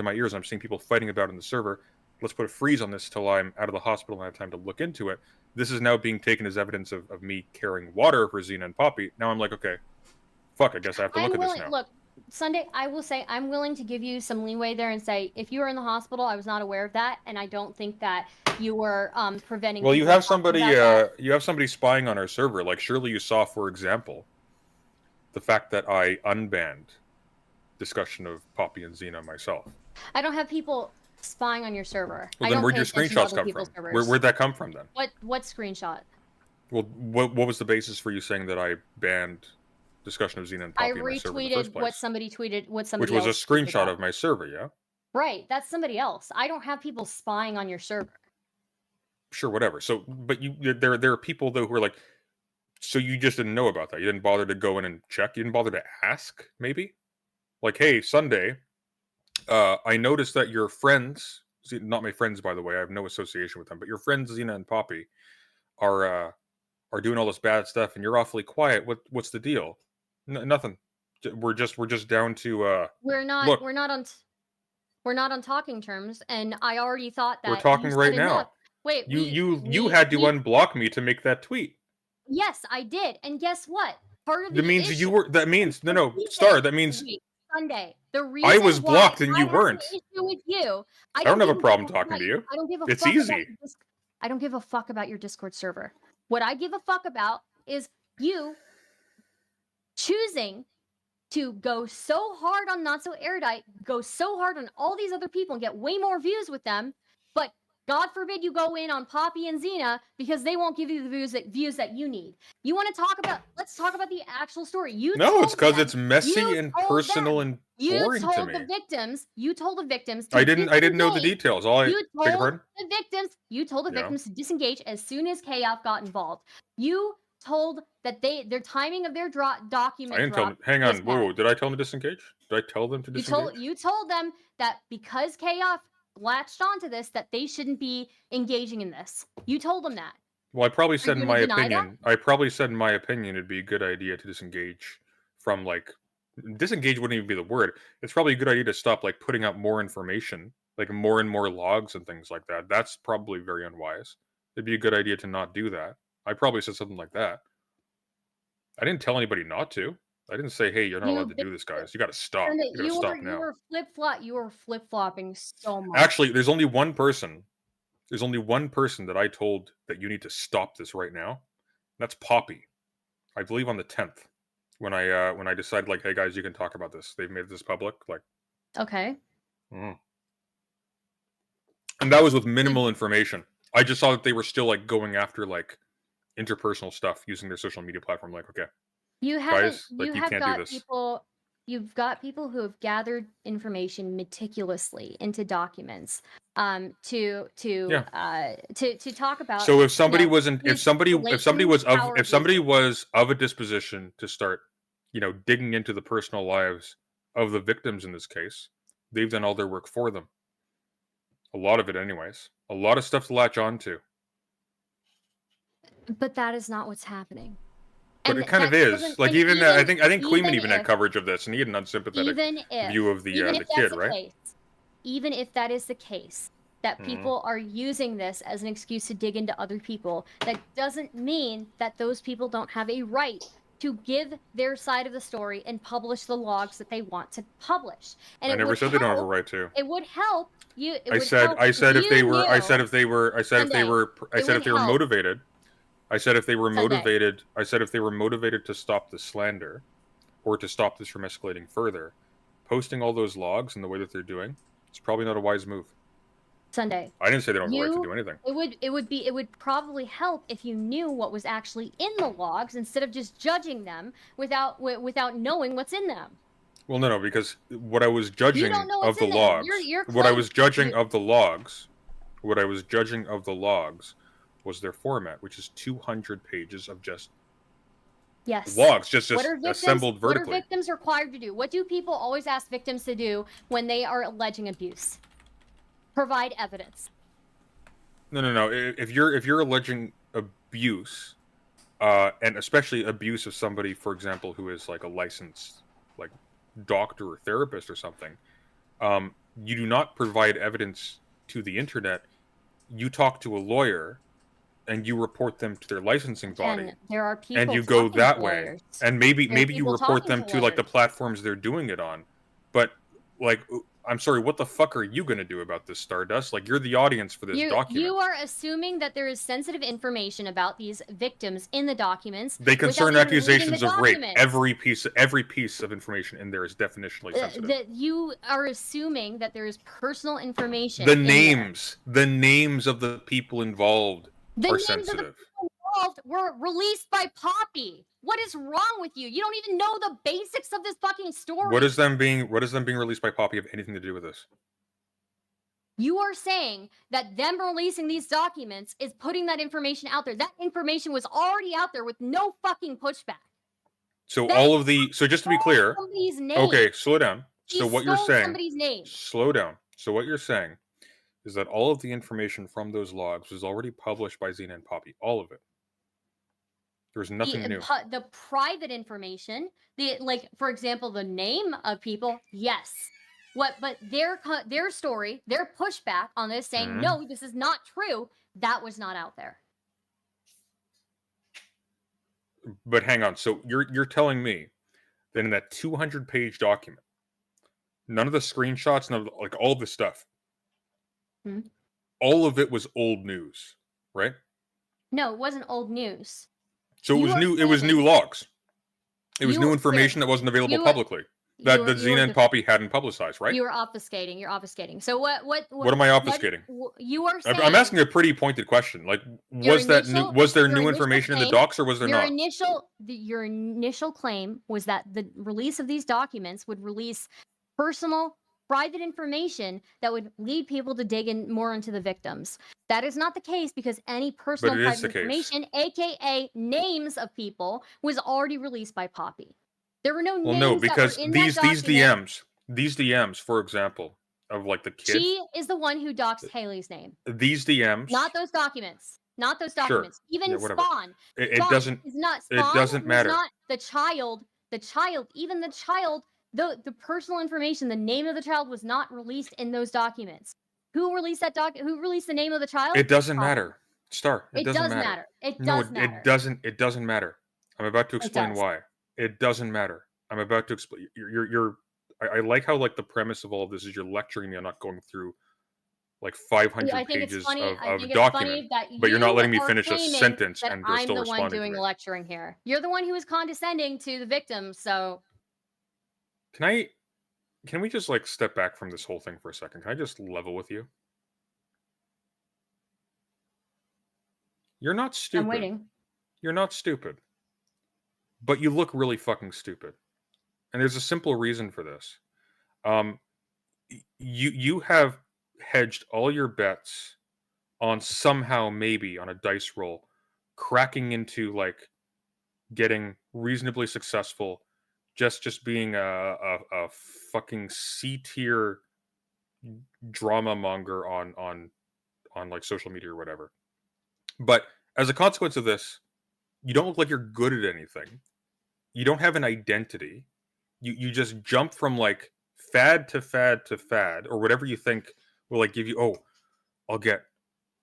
my ears, and I'm seeing people fighting about it in the server. Let's put a freeze on this till I'm out of the hospital and I have time to look into it. This is now being taken as evidence of me carrying water for Xena and Poppy. Now I'm like, okay, fuck, I guess I have to look at this now. Look, Sunday, I will say I'm willing to give you some leeway there and say, if you were in the hospital, I was not aware of that, and I don't think that you were preventing. Well, you have somebody spying on our server. Like, surely you saw, for example, the fact that I unbanned discussion of Poppy and Xena myself. I don't have people spying on your server. Well, then where'd your screenshots come from? Where'd that come from then? What screenshot? Well, what was the basis for you saying that I banned discussion of Xena and Poppy in my server in the first retweeted place? what somebody tweeted, which was a screenshot of my server, yeah? Right, that's somebody else. I don't have people spying on your server. Sure, whatever. So, but there are people though who are like, so you just didn't know about that? You didn't bother to go in and check? You didn't bother to ask? Maybe, like, hey, Sunday, I noticed that your friends, not my friends by the way, I have no association with them, but your friends Xena and Poppy are doing all this bad stuff, and you're awfully quiet. What's the deal? Nothing. We're just down to we're not on talking terms, and I already thought that we're talking right now. Enough. Wait, you had to unblock me to make that tweet. Yes, I did, and guess what? Part of that means issue, you were. That means no, Star. That means Sunday. The reason I was blocked and you weren't. Issue with you. I don't have a problem talking to you. I don't give a. It's fuck easy. I don't give a fuck about your Discord server. What I give a fuck about is you choosing to go so hard on Not So Erudite, go so hard on all these other people and get way more views with them, but God forbid you go in on Poppy and Xena because they won't give you the views that you need. You want to talk about? Let's talk about the actual story. It's because it's messy and personal and boring to me. You told the victims. I didn't know the details. You told the victims to disengage as soon as KF got involved. You told that their timing of their document. I didn't tell them. Hang on. Whoa, did I tell them to disengage? Did I tell them to disengage? You told them that because KF latched onto this, that they shouldn't be engaging in this. You told them that. Well, I probably said in my opinion. I probably said in my opinion it'd be a good idea to disengage from like Disengage wouldn't even be the word. It's probably a good idea to stop like putting out more information, like more and more logs and things like that. That's probably very unwise. It'd be a good idea to not do that. I probably said something like that. I didn't tell anybody not to. I didn't say, "Hey, you're not allowed to do this, guys. You got to stop. And You got to stop now." You were flip-flopping so much. Actually, there's only one person. There's only one person that I told that you need to stop this right now. That's Poppy. I believe on the 10th, when I decided like, "Hey guys, you can talk about this. They've made this public." Like, Okay. and that was with minimal information. I just saw that they were still like going after like interpersonal stuff using their social media platform. Like, okay, You haven't. guys, like You you have can't do got this. people. You've got people who have gathered information meticulously into documents, to talk about. So if somebody you know, wasn't, if these somebody blatant was power of a disposition to start, digging into the personal lives of the victims in this case, they've done all their work for them. A lot of it, anyways. A lot of stuff to latch on to. But that is not what's happening. But it kind of that is. doesn't- Like and even I think even Kleeman even had if- coverage of this, and he had an unsympathetic view of the even if kid, that's right? case, even if that is the case, that Mhm. people are using this as an excuse to dig into other people, that doesn't mean that those people don't have a right to give their side of the story and publish the logs that they want to publish. And I it never would said they don't have a help- right to. It would help you. I said if they were help. motivated. I said if they were Sunday. motivated. I said if they were motivated to stop the slander, or to stop this from escalating further, posting all those logs in the way that they're doing, it's probably not a wise move. Sunday. I didn't say they don't have a right to do anything. It would probably help if you knew what was actually in the logs instead of just judging them without knowing what's in them. Well, no, because what I was judging don't know of what's the in there. logs, You're what I was claiming- judging of the logs, was their format, which is 200 pages of just Yes. logs, just What are victims, assembled what are vertically. victims required to do? What do people always ask victims to do when they are alleging abuse? Provide evidence. No. If you're alleging abuse, and especially abuse of somebody, for example, who is like a licensed like doctor or therapist or something, you do not provide evidence to the internet. You talk to a lawyer, and you report them to their licensing body, And there are people and you go talking that to way. lawyers. And maybe There are you people report talking them to to like the lawyers. platforms they're doing it on. But like, I'm sorry, what the fuck are you gonna do about this, Stardust? Like, you're the audience for this document. You are assuming that there is sensitive information about these victims in the documents. They concern without even reading accusations the of rape. documents. Every piece of information in there is definitionally sensitive. That you are assuming that there is personal information. The in there. names of the people involved The are names sensitive. of the people involved were released by Poppy. What is wrong with you? You don't even know the basics of this fucking story. What does them being released by Poppy have anything to do with this? You are saying that them releasing these documents is putting that information out there. That information was already out there with no fucking pushback. So That- so just to be clear, Somebody's name. okay, slow down. He So what you're stole saying, somebody's name. slow down. So what you're saying is that all of the information from those logs was already published by Xena and Poppy. All of it. There's nothing new. The private information, for example, the name of people, yes. But their story, their pushback on this, saying Mhm. no, this is not true, that was not out there. But hang on. So you're telling me that in that 200-page document, none of the screenshots, none of like all this stuff, Hmm? all of it was old news, right? No, it wasn't old news. So You it was are new. It was saying- new logs. It was You- new information that wasn't available you- publicly. That You were- Xena you were and def- Poppy hadn't publicized, right? You are obfuscating. You're obfuscating. So what What am I obfuscating? You are saying I'm asking a pretty pointed question. Like, Your was that new? initial- Was there your new initial information in the claim- docs, or was there your not? your initial claim was that the release of these documents would release personal private information that would lead people to dig in more into the victims. That is not the case, because any personal it is private the case. information, aka names of people, was already released by Poppy. There were no Well, names no, that because were in these that document. these DMs, for example, of like the kid, She is the one who doxed Haley's name. these DMs, Not those documents. Not those Sure. documents. Even Yeah, whatever. Spawn. it Spawn doesn't. is not. it Spawn doesn't was matter. not the child the child, the personal information, the name of the child was not released in those documents. Who released that Who released the name of the child? It doesn't matter. Star, It doesn't does matter. matter. It No, does matter. it doesn't matter. I'm about to explain does. why. It doesn't matter. I'm about to explain. I like how like the premise of all of this is you're lecturing me on not going through like 500 I think pages it's funny. I of think it's document, funny that but you're not letting me are finish a claiming sentence, that and they're I'm still the one responding doing to the me. lecturing here. You're the one who was condescending to the victim. So Can we just like step back from this whole thing for a second? Can I just level with you? You're not stupid. I'm waiting. You're not stupid. But you look really fucking stupid. And there's a simple reason for this. You have hedged all your bets on somehow maybe on a dice roll cracking into like getting reasonably successful, just being a fucking C-tier drama monger on like social media or whatever. But as a consequence of this, you don't look like you're good at anything. You don't have an identity. You just jump from like fad to fad to fad, or whatever you think will like give you. Oh, I'll get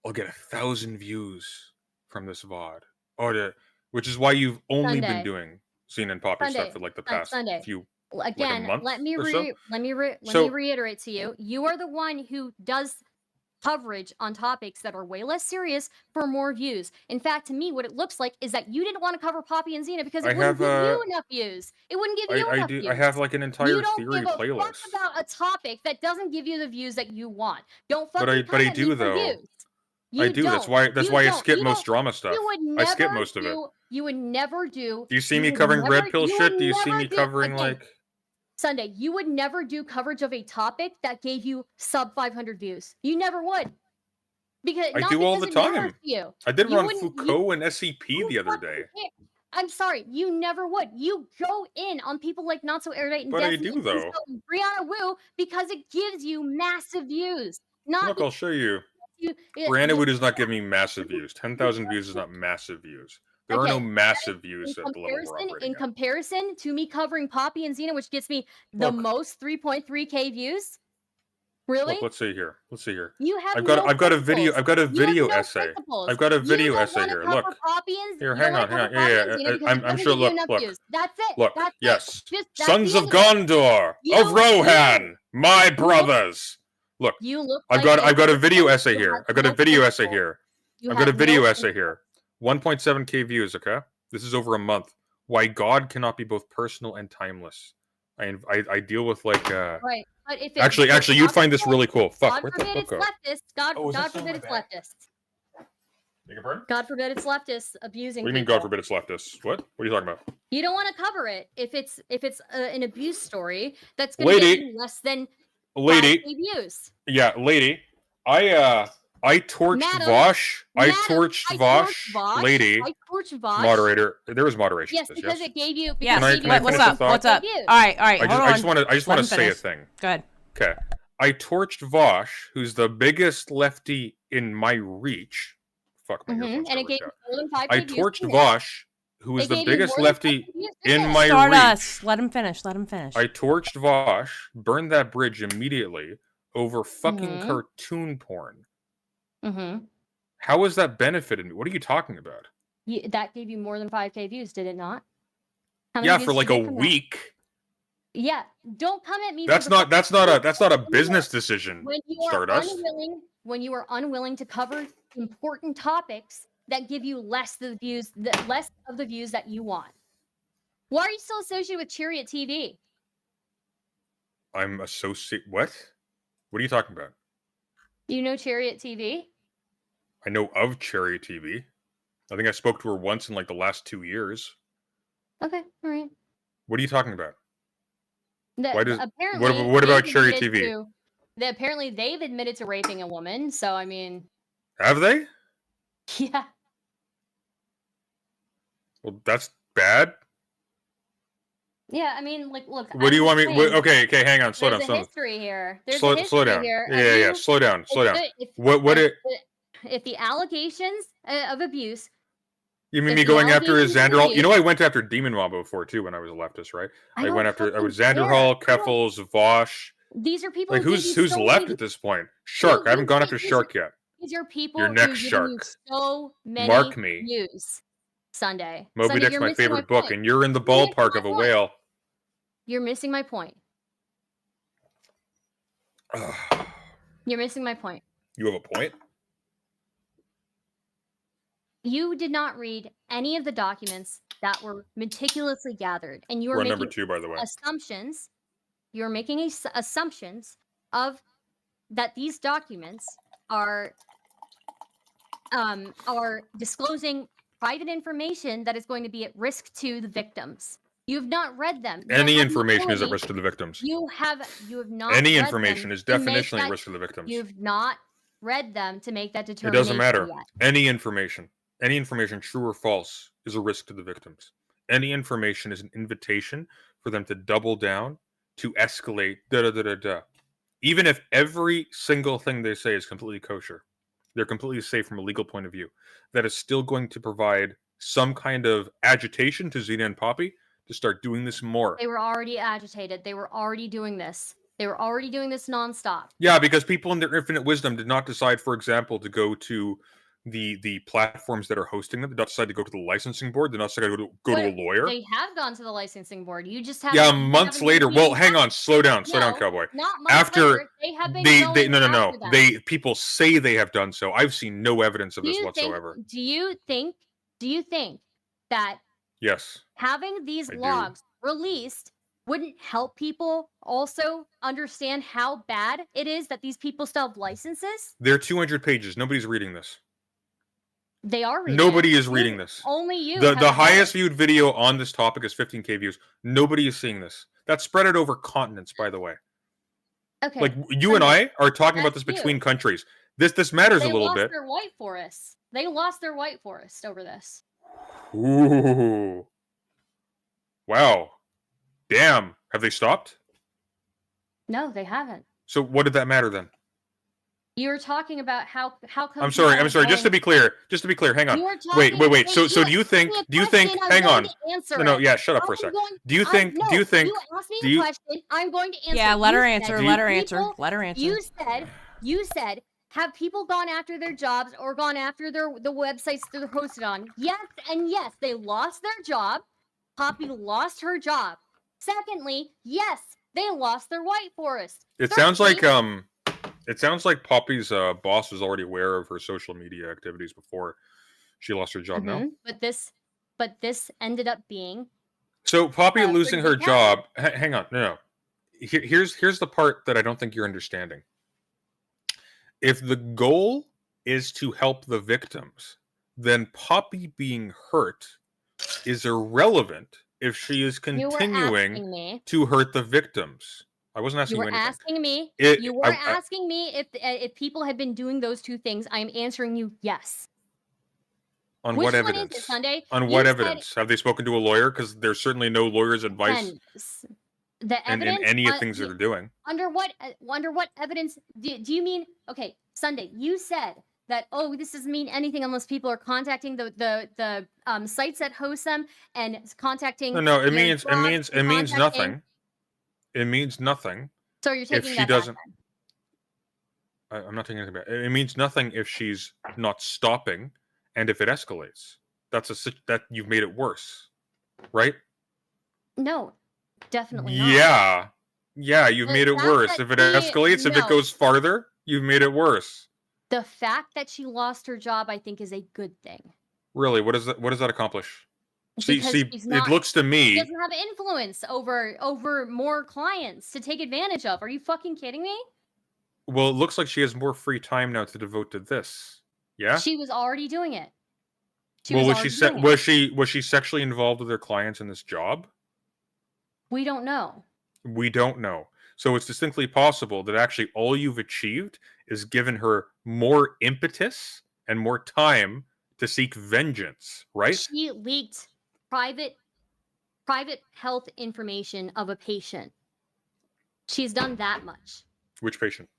1,000 views from this VOD. Which is why you've only been doing Scene and Poppy stuff for like the past few. Again, like a month let me or so? reiterate to you. You are the one who does coverage on topics that are way less serious for more views. In fact, to me, what it looks like is that you didn't want to cover Poppy and Xena because it wouldn't give you enough views. It wouldn't give you enough views. I have like an entire you don't theory give a playlist fuck about a topic that doesn't give you the views that you want. Don't fucking but I come at do me for though. views. I do. Don't. That's why I don't. skip You most don't. drama stuff. You would I never skip most of it. You would never do. Do you see you me would covering never- red pill you shit? would Do you see never me do- covering again, like Sunday? You would never do coverage of a topic that gave you sub 500 views. You never would. Because I not do all because the it matters time. to you. I did You run wouldn't- Foucault and SCP the other fucking day. can't. I'm sorry, you never would. You go in on people like Not So Erudite and But I Destiny do, though. and Brianna Wu because it gives you massive views. Not Look, I'll show you. because Brianna Wu does not give me massive views. 10,000 views is not massive views. There are no Okay, massive views at the level we're in operating at. comparison to me covering Poppy and Xena, which gets me the Look. most 3.3k views. Really? Look, let's see here. You have I've got a video. principles. I've got a You have video no essay. principles. I've got a You video don't essay wanna here. cover Look. Poppy and- Here, you hang don't on, wanna hang cover on. Yeah, Poppy and yeah. Xena because I'm it doesn't sure. give you Look, enough look. views. That's it. Look. That's Yes. it. That's Sons the of end of it. Gondor You of don't- Rohan, my brothers. Look, You look. I've like got a video you essay have here. I've got a no video essay principles. here. You I've got a have video no essay here. 1.7k views. Okay, this is over a month. Why God cannot be both personal and timeless. I deal with like. Right, but if Actually, you'd find this really cool. Fuck, God where'd the forbid book it's go? leftists. God Oh, is that still forbid in it's my bag? leftists. Beg your pardon? God forbid it's leftists abusing. What do you mean? people. God forbid it's leftists. What? What are you talking about? You don't want to cover it if it's an abuse story that's going to Lady. get you less than Lady. 5K views. Yeah, lady. I torched Madam, Vosh. I Madam, torched I Vosh. Vosh. Lady. I torched Vosh. Moderator. There was moderation. Yes, to this, because yes? it gave you. Yeah. because it Can I gave you What's finish the up? thought? What's up? Views. All right. I Hold on. just want to him say a finish. thing. Go ahead. Okay. I torched Vosh, who's the biggest lefty in my reach. Fuck my earphones. And got it gave ripped you out. more than 5K I views. torched Vosh, who is They the gave you biggest more than lefty 5K views. in Yeah. my Stardust. reach. Let him finish. Let him finish. I torched Vosh, burned that bridge immediately over fucking Mhm. cartoon porn. Mm-hmm. How has that benefited me? What are you talking about? That gave you more than 5K views, did it not? How many Yeah, views for did like you a get from that? week. Yeah, don't come at me. That's for the not fucking- a business decision. when you are Stardust. unwilling to cover important topics that give you less of the views that you want. Why are you still associated with Chariot TV? I'm associate. What? What are you talking about? You know Chariot TV? I know of Cherry TV. I think I spoke to her once in like the last 2 years. Okay, all right. What are you talking about? What about Cherry TV? Apparently they've admitted to raping a woman. So I mean, Have they? yeah. Well, that's bad. Yeah, I mean, like, look. What do you want me? Okay, hang on. Slow There's down. a history here. There's Slow a history down. here. Yeah. Slow down. If What? if the allegations of abuse You mean If me the going after his allegations Xanderhal? are You know, I went after Demon Mamba before too when I was a leftist, right? I I don't went after I was fucking care. Xanderhall, I don't- Keffels, Vosh. These are people Like who give you who's so left many. at this point? Shark. I haven't gone after These are, Shark yet. these are people Your who next have given you Shark. so many Mark me. views. Sunday. Moby Sunday, Dick's you're my missing favorite my book, point. and you're in the You're missing ballpark my of a point. whale. You're missing my point. Ugh. You're missing my point. You have a point? You did not read any of the documents that were meticulously gathered, and you We're are on making number 2, by the way. assumptions. You're making assumptions of that these documents are disclosing private information that is going to be at risk to the victims. You have not read them. You Any don't have the information is at ability- risk to the victims. You have not. Any read information them is to make definitionally that- at risk to the victims. You've not read them to make that It determination. doesn't matter. Yet. Any information, true or false, is a risk to the victims. Any information is an invitation for them to double down, to escalate, Even if every single thing they say is completely kosher, they're completely safe from a legal point of view, that is still going to provide some kind of agitation to Xena and Poppy to start doing this more. They were already agitated. They were already doing this. They were already doing this nonstop. Yeah, because people in their infinite wisdom did not decide, for example, to go to the platforms that are hosting them. Did not decide to go to the licensing board. Did not decide to go to a lawyer. They have gone to the licensing board. You just have. Yeah, months later. Well, hang on, slow down, cowboy. Not months After later, they have been going no. after them. They people say they have done so. I've seen no evidence of this whatsoever. Do you think that Yes. having these I do. logs released wouldn't help people also understand how bad it is that these people still have licenses? There are 200 pages. Nobody's reading this. They are reading. Nobody it. is reading this. Only you. The have read highest it. viewed video on this topic is 15K views. Nobody is seeing this. That's spread out over continents, by the way. Okay. Like you and I are talking about That's this between you. countries. This matters They a little lost bit. their white forests. They lost their white forest over this. Ooh. Wow. Damn. Have they stopped? No, they haven't. So what did that matter then? You were talking about how come. I'm sorry. Just to be clear. Hang on. You were Wait. talking- So do you think? Hang on. No. Yeah. Shut up for a I'm sec. going- Do you think? No, Do you think? You asked me do a you- question. I'm going to answer. Yeah, let her You answer. said Let her people- answer. Let her answer. You said, have people gone after their jobs or gone after the websites they're hosted on? Yes, and yes, they lost their job. Poppy lost her job. Secondly, yes, they lost their white forest. It sounds like Poppy's boss was already aware of her social media activities before she lost her job. No. But this ended up being. So Poppy for losing her the job. Hang on. No. Here's the part that I don't think you're understanding. If the goal is to help the victims, then Poppy being hurt is irrelevant if she is continuing to hurt the victims. I wasn't asking you anything. You were asking me if people had been doing those two things. I'm answering you yes. On Which what one evidence? is it, Sunday? On what evidence? Have they spoken to a lawyer? Because there's certainly no lawyer's advice The evidence in any of things that they're doing. Under what evidence do you mean? Okay, Sunday, you said that this doesn't mean anything unless people are contacting the sites that host them and contacting. No, it means nothing. It means nothing. So you're taking if she that doesn't. Back, I'm not taking anything back. It means nothing if she's not stopping, and if it escalates. That you've made it worse, right? No, definitely not. Yeah, you've made it worse. If it escalates, if it goes farther, you've made it worse. The fact that she lost her job, I think, is a good thing. Really, what does that accomplish? See, it looks to me. She doesn't have influence over more clients to take advantage of. Are you fucking kidding me? Well, it looks like she has more free time now to devote to this. Yeah. She was already doing it. Was she sexually involved with her clients in this job? We don't know. We don't know. So it's distinctly possible that actually all you've achieved is given her more impetus and more time to seek vengeance, right? She leaked private health information of a patient. She's done that much. Which patient?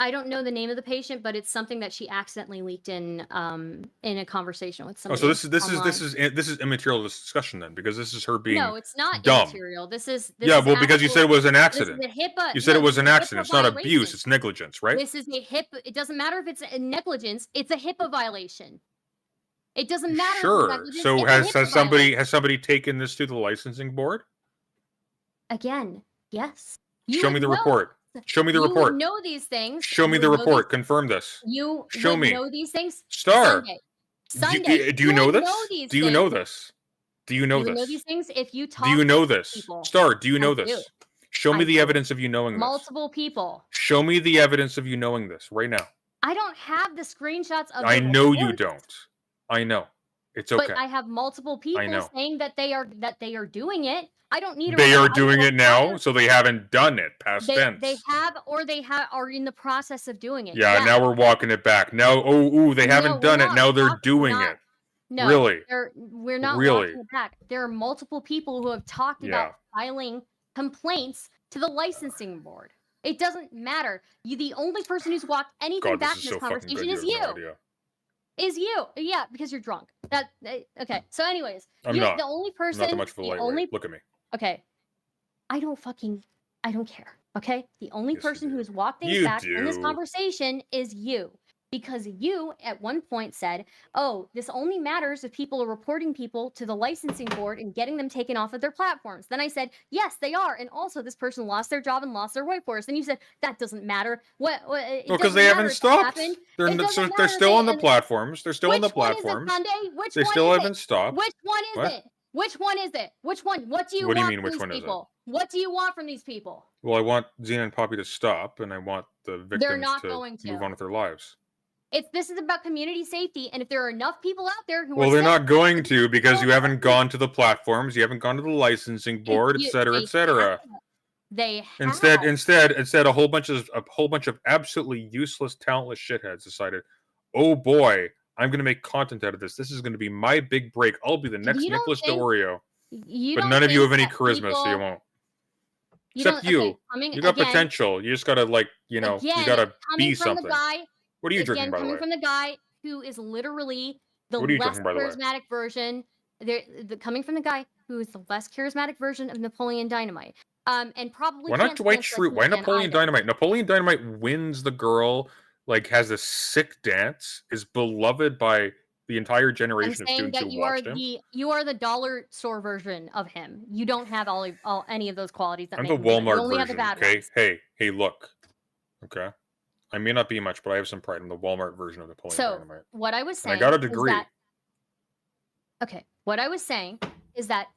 I don't know the name of the patient, but it's something that she accidentally leaked in a conversation with Oh, somebody. so this online. is immaterial to this discussion then, because this is her being No, it's not dumb. immaterial. This is Yeah, well, because you said it was an This is accident. a HIPAA. You said no, it was this an is a accident. HIPAA It's not abuse. violation. It's negligence, right? This is a HIPAA. It doesn't matter if it's a negligence. It's a HIPAA violation. It doesn't matter. If it's Sure. negligence, So it's a HIPAA violation. has somebody taken this to the licensing board? Again, yes. Show me the report. Show me the you report. Would know these things. Show me You the would know report. these- Confirm this. You Show would me. know these things. Star. Sunday. Do you know would this? these Do you know things. this? Do you know You would know this? these things if you talk Do you know to this? people. Star, do you know I do. this? Show me I the do. evidence of you knowing this. Multiple people. Show me the evidence of you knowing this right now. I don't have the screenshots of. I the know you reports, don't. I know. It's okay. But I have multiple people know. saying that they are doing it. I don't need. They are I doing don't it now, care. so they haven't done it. Past tense. They are in the process of doing it. Yeah, now we're walking it back. Now, they haven't done it. Now they're doing it. No, Really? We're not Really? walking it back. There are multiple people who have talked about filing complaints to the licensing board. It doesn't matter. The only person who's walked anything God, back this in is this so fucking conversation good. is You you. have no idea. Is you. Yeah, because you're drunk. Okay. So, anyways, I'm not. The only person. I'm not that much of a lightweight. Look at me. Okay. I don't care. Okay. The only Yes, you person do. who's walked things You back in this do. conversation is you. Because you at one point said, "Oh, this only matters if people are reporting people to the licensing board and getting them taken off of their platforms." Then I said, "Yes, they are, and also this person lost their job and lost their workforce." And you said that doesn't matter. What? Because they haven't stopped. They're still on the platforms. They're still on the platforms. Which They one still is haven't it? stopped. Which one is What? it? Which one is it? Which one? What do you What do you want mean, from which these one is it? people? What do you want from these people? Well, I want Xena and Poppy to stop, and I want the victims not to going to. move on with their lives. This is about community safety, and if there are enough people out there who Well, are they're saying, not going to, because you haven't gone to the platforms, you haven't gone to the licensing board, etc., etc. They have. Instead, a whole bunch of absolutely useless, talentless shitheads decided, oh boy, I'm going to make content out of this. This is going to be my big break. I'll be the next You don't Nicholas think- D'Orio. You But don't none of you think have any that charisma, so you people- won't. you Except don't- you. okay, coming- You got again- potential. You just gotta you again, gotta coming be from something. The guy, What are you drinking, again, by the coming way? from the guy who is literally the What are you less drinking, by the way? charismatic version. Coming from the guy who is the less charismatic version of Napoleon Dynamite. And probably Why not can't Dwight dance like Schrute? he Why can Napoleon either. Dynamite? Napoleon Dynamite wins the girl, has a sick dance, is beloved by the entire I'm generation of saying students that who you are watched him. you are the dollar store version of him. You don't have all any of those qualities. That I'm make the him good. You Walmart only have the version, bad okay? ones. Hey, look. Okay? I may not be much, but I have some pride. I'm the Walmart version of Napoleon So Dynamite. what I was And I saying got a is degree. what I was saying is that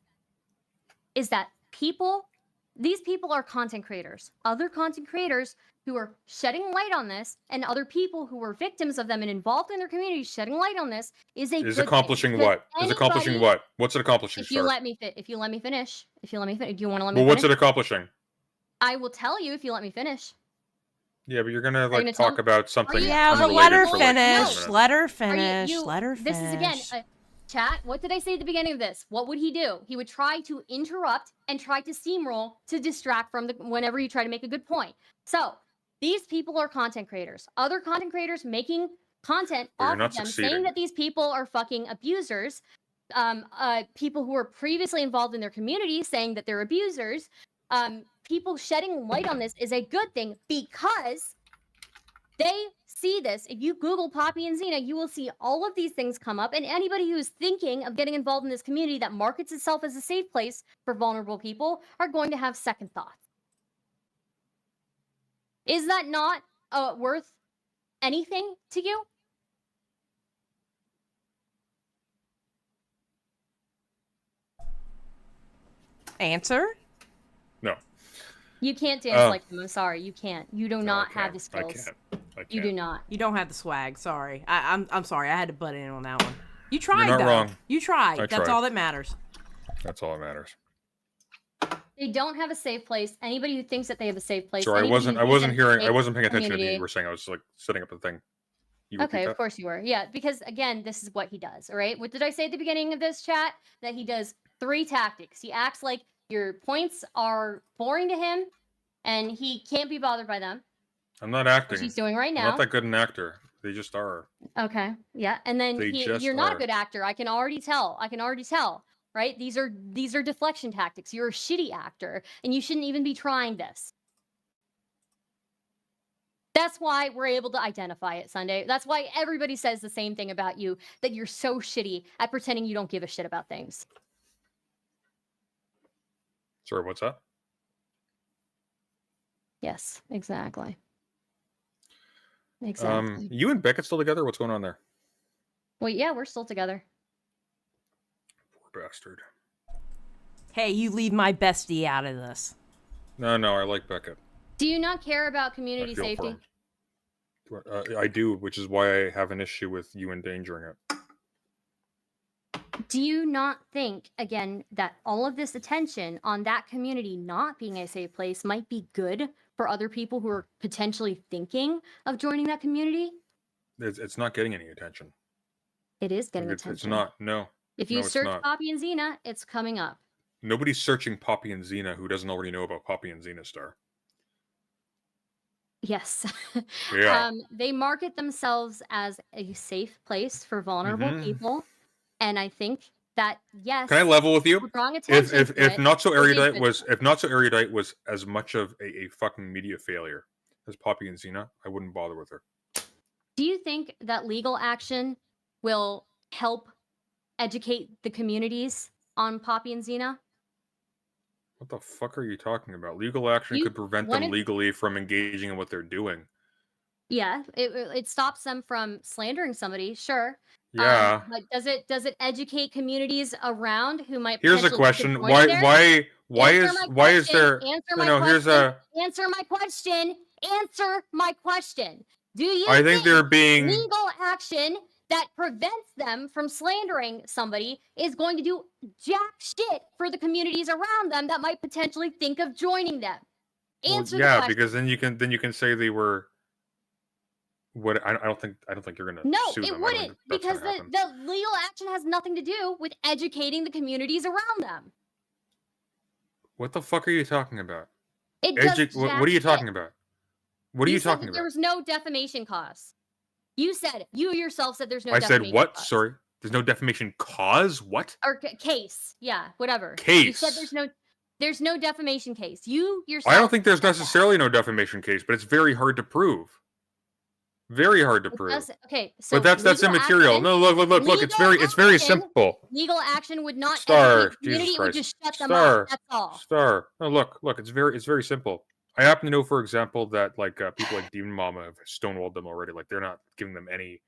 these people are content creators. Other content creators who are shedding light on this, and other people who were victims of them and involved in their community shedding light on this is Is accomplishing because what? Is accomplishing anybody- what? What's it accomplishing, If you Star? let me finish, do you want to let me Well, what's finish? it accomplishing? I will tell you if you let me finish. Yeah, but you're gonna gonna tell talk me? about something. you- Yeah, but unrelated let her for, 2 finish. minutes. Let her Are finish. you- Let her This is finish. again, chat. What did I say at the beginning of this? What would he do? He would try to interrupt and try to steamroll to distract from whenever you try to make a good point. So these people are content creators. Other content creators making content But you're off not of them, saying succeeding. that these people are fucking abusers. People who were previously involved in their community saying that they're abusers. People shedding light on this is a good thing because they see this. If you Google Poppy and Xena, you will see all of these things come up. And anybody who's thinking of getting involved in this community that markets itself as a safe place for vulnerable people are going to have second thoughts. Is that not worth anything to you? Answer? No. You can't dance like them. I'm sorry. You can't. You do not I have the can't. skills. I can't. You do not. You don't have the swag. Sorry. I'm sorry. I had to butt in on that one. You tried, not though. wrong. You tried. I That's tried. all that matters. That's all that matters. They don't have a safe place. Anybody who thinks that they have a safe place. Sorry, I anybody who wasn't thinks that hearing. they I wasn't paying attention to community- what you were saying. I was setting up the thing. You repeat Okay, that? of course you were. Yeah, because again, this is what he does. All right. What did I say at the beginning of this chat? That he does 3 tactics. He acts like your points are boring to him, and he can't be bothered by them. I'm not acting. Which he's doing right I'm now. not that good an actor. They just are. Okay. Yeah. And then you're not a good actor. I can already tell. Right? These are deflection tactics. You're a shitty actor, and you shouldn't even be trying this. That's why we're able to identify it, Sunday. That's why everybody says the same thing about you, that you're so shitty at pretending you don't give a shit about things. Sorry, what's that? Yes, exactly. Exactly. You and Beckett still together? What's going on there? Well, yeah, we're still together. Poor bastard. Hey, you leave my bestie out of this. No, I like Beckett. Do you not care about community I feel safety? for him. I do, which is why I have an issue with you endangering it. Do you not think, again, that all of this attention on that community not being a safe place might be good for other people who are potentially thinking of joining that community? It's not getting any attention. It is getting attention. It's not. No. If you No, it's search not. Poppy and Xena, it's coming up. Nobody's searching Poppy and Xena who doesn't already know about Poppy and Xena Star. Yes. Yeah. They market themselves as a safe place for vulnerable people. And I think that, yes. Can I level with you? Drawing attention If Not So Erudite was as much of a fucking media failure as Poppy and Xena, I wouldn't bother with her. Do you think that legal action will help educate the communities on Poppy and Xena? What the fuck are you talking about? Legal action could prevent them legally from engaging in what they're doing. Yeah, it stops them from slandering somebody, sure. Yeah. But does it educate communities around who might? Here's a question: Why is there? Answer my question. Answer my question. Do you? I think they're being legal action that prevents them from slandering somebody is going to do jack shit for the communities around them that might potentially think of joining them. Answer the question. Because then you can say they were. What I don't think you're gonna. No, sue them. It wouldn't, because the legal action has nothing to do with educating the communities around them. What the fuck are you talking about? What are you talking about? What are you talking about? There was no defamation cause. You said it. You yourself said there's no. I defamation said what? Cause. Sorry, there's no defamation cause. What? Or case? Yeah, whatever. Case. You said there's no defamation case. You yourself. I don't think there's necessarily no defamation case, but it's very hard to prove. Very hard to prove. Okay, so but that's immaterial. Action, no, look. It's very simple. Legal action would not. Star, community Jesus would Christ. just shut them Star, up. That's all. Star. No, look. It's very simple. I happen to know, for example, that people like Demon Mama have stonewalled them already. Like they're not giving them any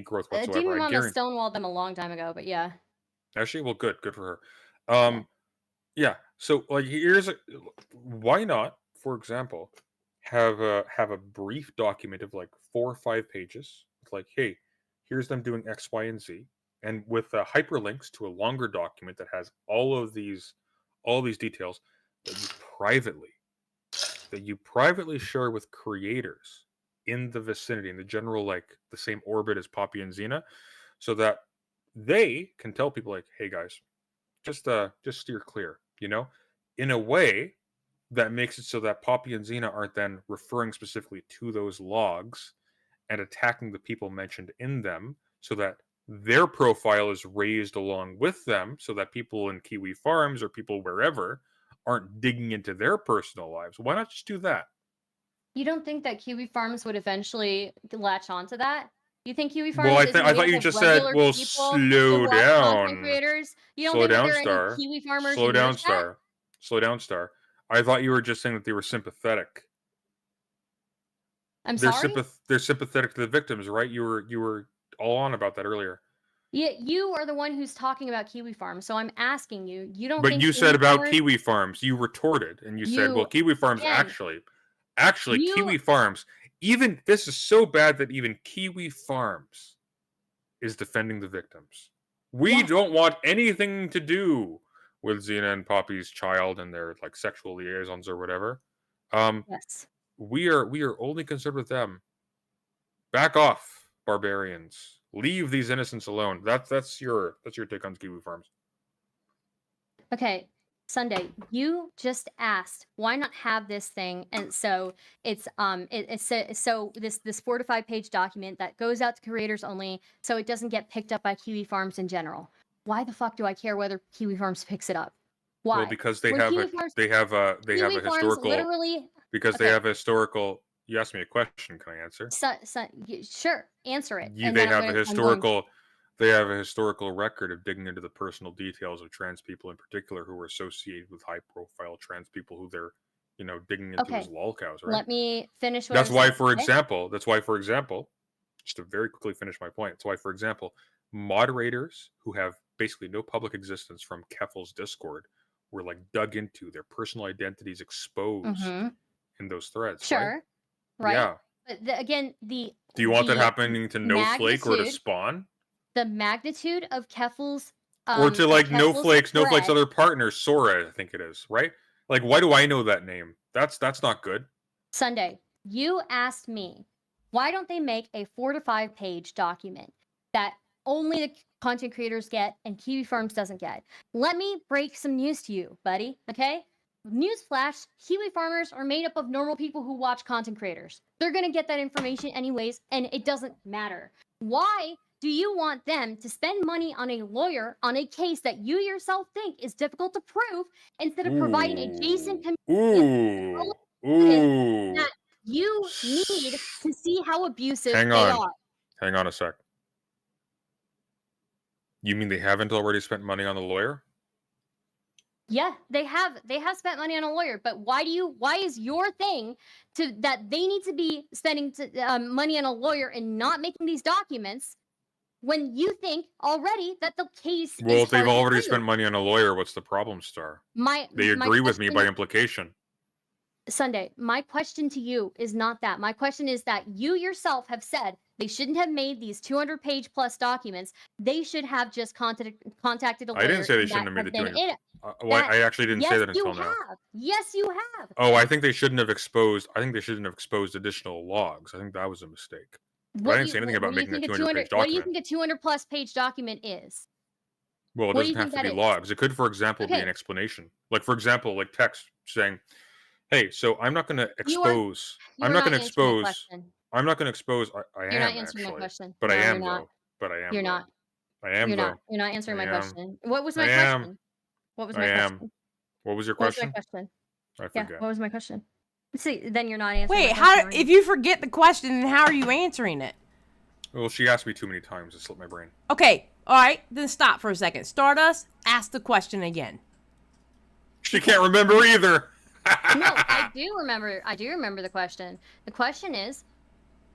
growth whatsoever. Demon Mama stonewalled them a long time ago, but yeah. Actually, well, good for her. Yeah. So like, why not, for example, have a brief document of like 4 or 5 pages. It's like, hey, here's them doing X, Y, and Z, and with hyperlinks to a longer document that has all these details that you privately share with creators in the vicinity, in the general, like the same orbit as Poppy and Xena, so that they can tell people like, hey guys, just steer clear, in a way that makes it so that Poppy and Xena aren't then referring specifically to those logs and attacking the people mentioned in them, so that their profile is raised along with them, so that people in Kiwi Farms or people wherever aren't digging into their personal lives. Why not just do that? You don't think that Kiwi Farms would eventually latch onto that? You think Kiwi Farms? Well, I thought you just said, "Well, slow down." Creators? You don't slow think down, that there Star. are any Kiwi farmers? Slow down, Star. Slow down, Star. I thought you were just saying that they were sympathetic. Sorry? They're sympathetic to the victims, right? You were all on about that earlier. Yeah, you are the one who's talking about Kiwi Farms, so I'm asking you. You don't. But you said about Kiwi Farms. You retorted, and you said, "Well, Kiwi Farms actually, Kiwi Farms. Even this is so bad that even Kiwi Farms is defending the victims. We don't want anything to do with Xena and Poppy's child and their like sexual liaisons or whatever. Yes. We are only concerned with them. Back off, barbarians. Leave these innocents alone." That's your take on Kiwi Farms. Okay. Sunday, you just asked why not have this thing, and so it's so this 4 to 5 page document that goes out to creators only, so it doesn't get picked up by Kiwi Farms in general. Why the fuck do I care whether Kiwi Farms picks it up? Why? Well, because they When have Kiwi a Farms, they have a they have Kiwi a Farms historical literally. because they Okay, have a historical. You asked me a question. Can I answer? sure, answer it, and They then have a I'm going. historical. They have a historical record of digging into the personal details of trans people in particular who were associated with high-profile trans people who they're, digging into as Okay, lolcows, right? let me finish what That's I'm why, saying. for Okay? example, just to very quickly finish my point, that's why, for example, moderators who have basically no public existence from Keffel's Discord were like dug into, their personal identities exposed Mm-hmm. in those threads, right? Sure, right? Yeah. But again, Do you want that the happening to No Flake or to magnitude, Spawn? the magnitude of Keffel's Or to like No Flake's threat. other partner, Sora, I think it is, right? Like, why do I know that name? That's not good. Sunday, you asked me, why don't they make a 4 to 5 page document that only the content creators get and Kiwi Farms doesn't get? Let me break some news to you, buddy. Okay? Newsflash, Kiwi farmers are made up of normal people who watch content creators. They're going to get that information anyways, and it doesn't matter. Why do you want them to spend money on a lawyer on a case that you yourself think is difficult to prove instead of providing adjacent community Ooh. that you need to see how abusive Hang they on. are? Hang on a sec. You mean they haven't already spent money on the lawyer? Yeah, they have spent money on a lawyer, but why is your thing that they need to be spending money on a lawyer and not making these documents when you think already that the case Well, is if they've hard to already prove? spent money on a lawyer, what's the problem, Star? They My agree with me question- by implication. Sunday, my question to you is not that. My question is that you yourself have said they shouldn't have made these 200-page plus documents. They should have just contacted a lawyer. I didn't say they and shouldn't have made the been 200. it. I actually didn't say that until Yes, you now. have. Yes, you have. Oh, I think they shouldn't have exposed. I think they shouldn't have exposed additional logs. I think that was a mistake. But I didn't say anything about making a 200-page document. What do you think a 200-plus page document is? Well, it What do you doesn't have think to be that is? logs. It could, for example, be Okay. an explanation. Like, for example, like text saying, "Hey, so I'm not going to expose. I'm not going to expose. I'm not going to expose. I You're not am answering my actually, question. but No, I you're am not. though. But I am You're though. not. I am You're though. not. You're not answering I my am. question. What was my I am. question? What was I my am. question? What was your What was my question? question? I Yeah, forget. what was my question? See, then you're not answering. Wait, my question, how? are you? If you forget the question, then how are you answering it? Well, she asked me too many times. It slipped my brain. Okay, all right, then stop for a second. Stardust, ask the question again. She can't remember either. No, I do remember. I do remember the question. The question is,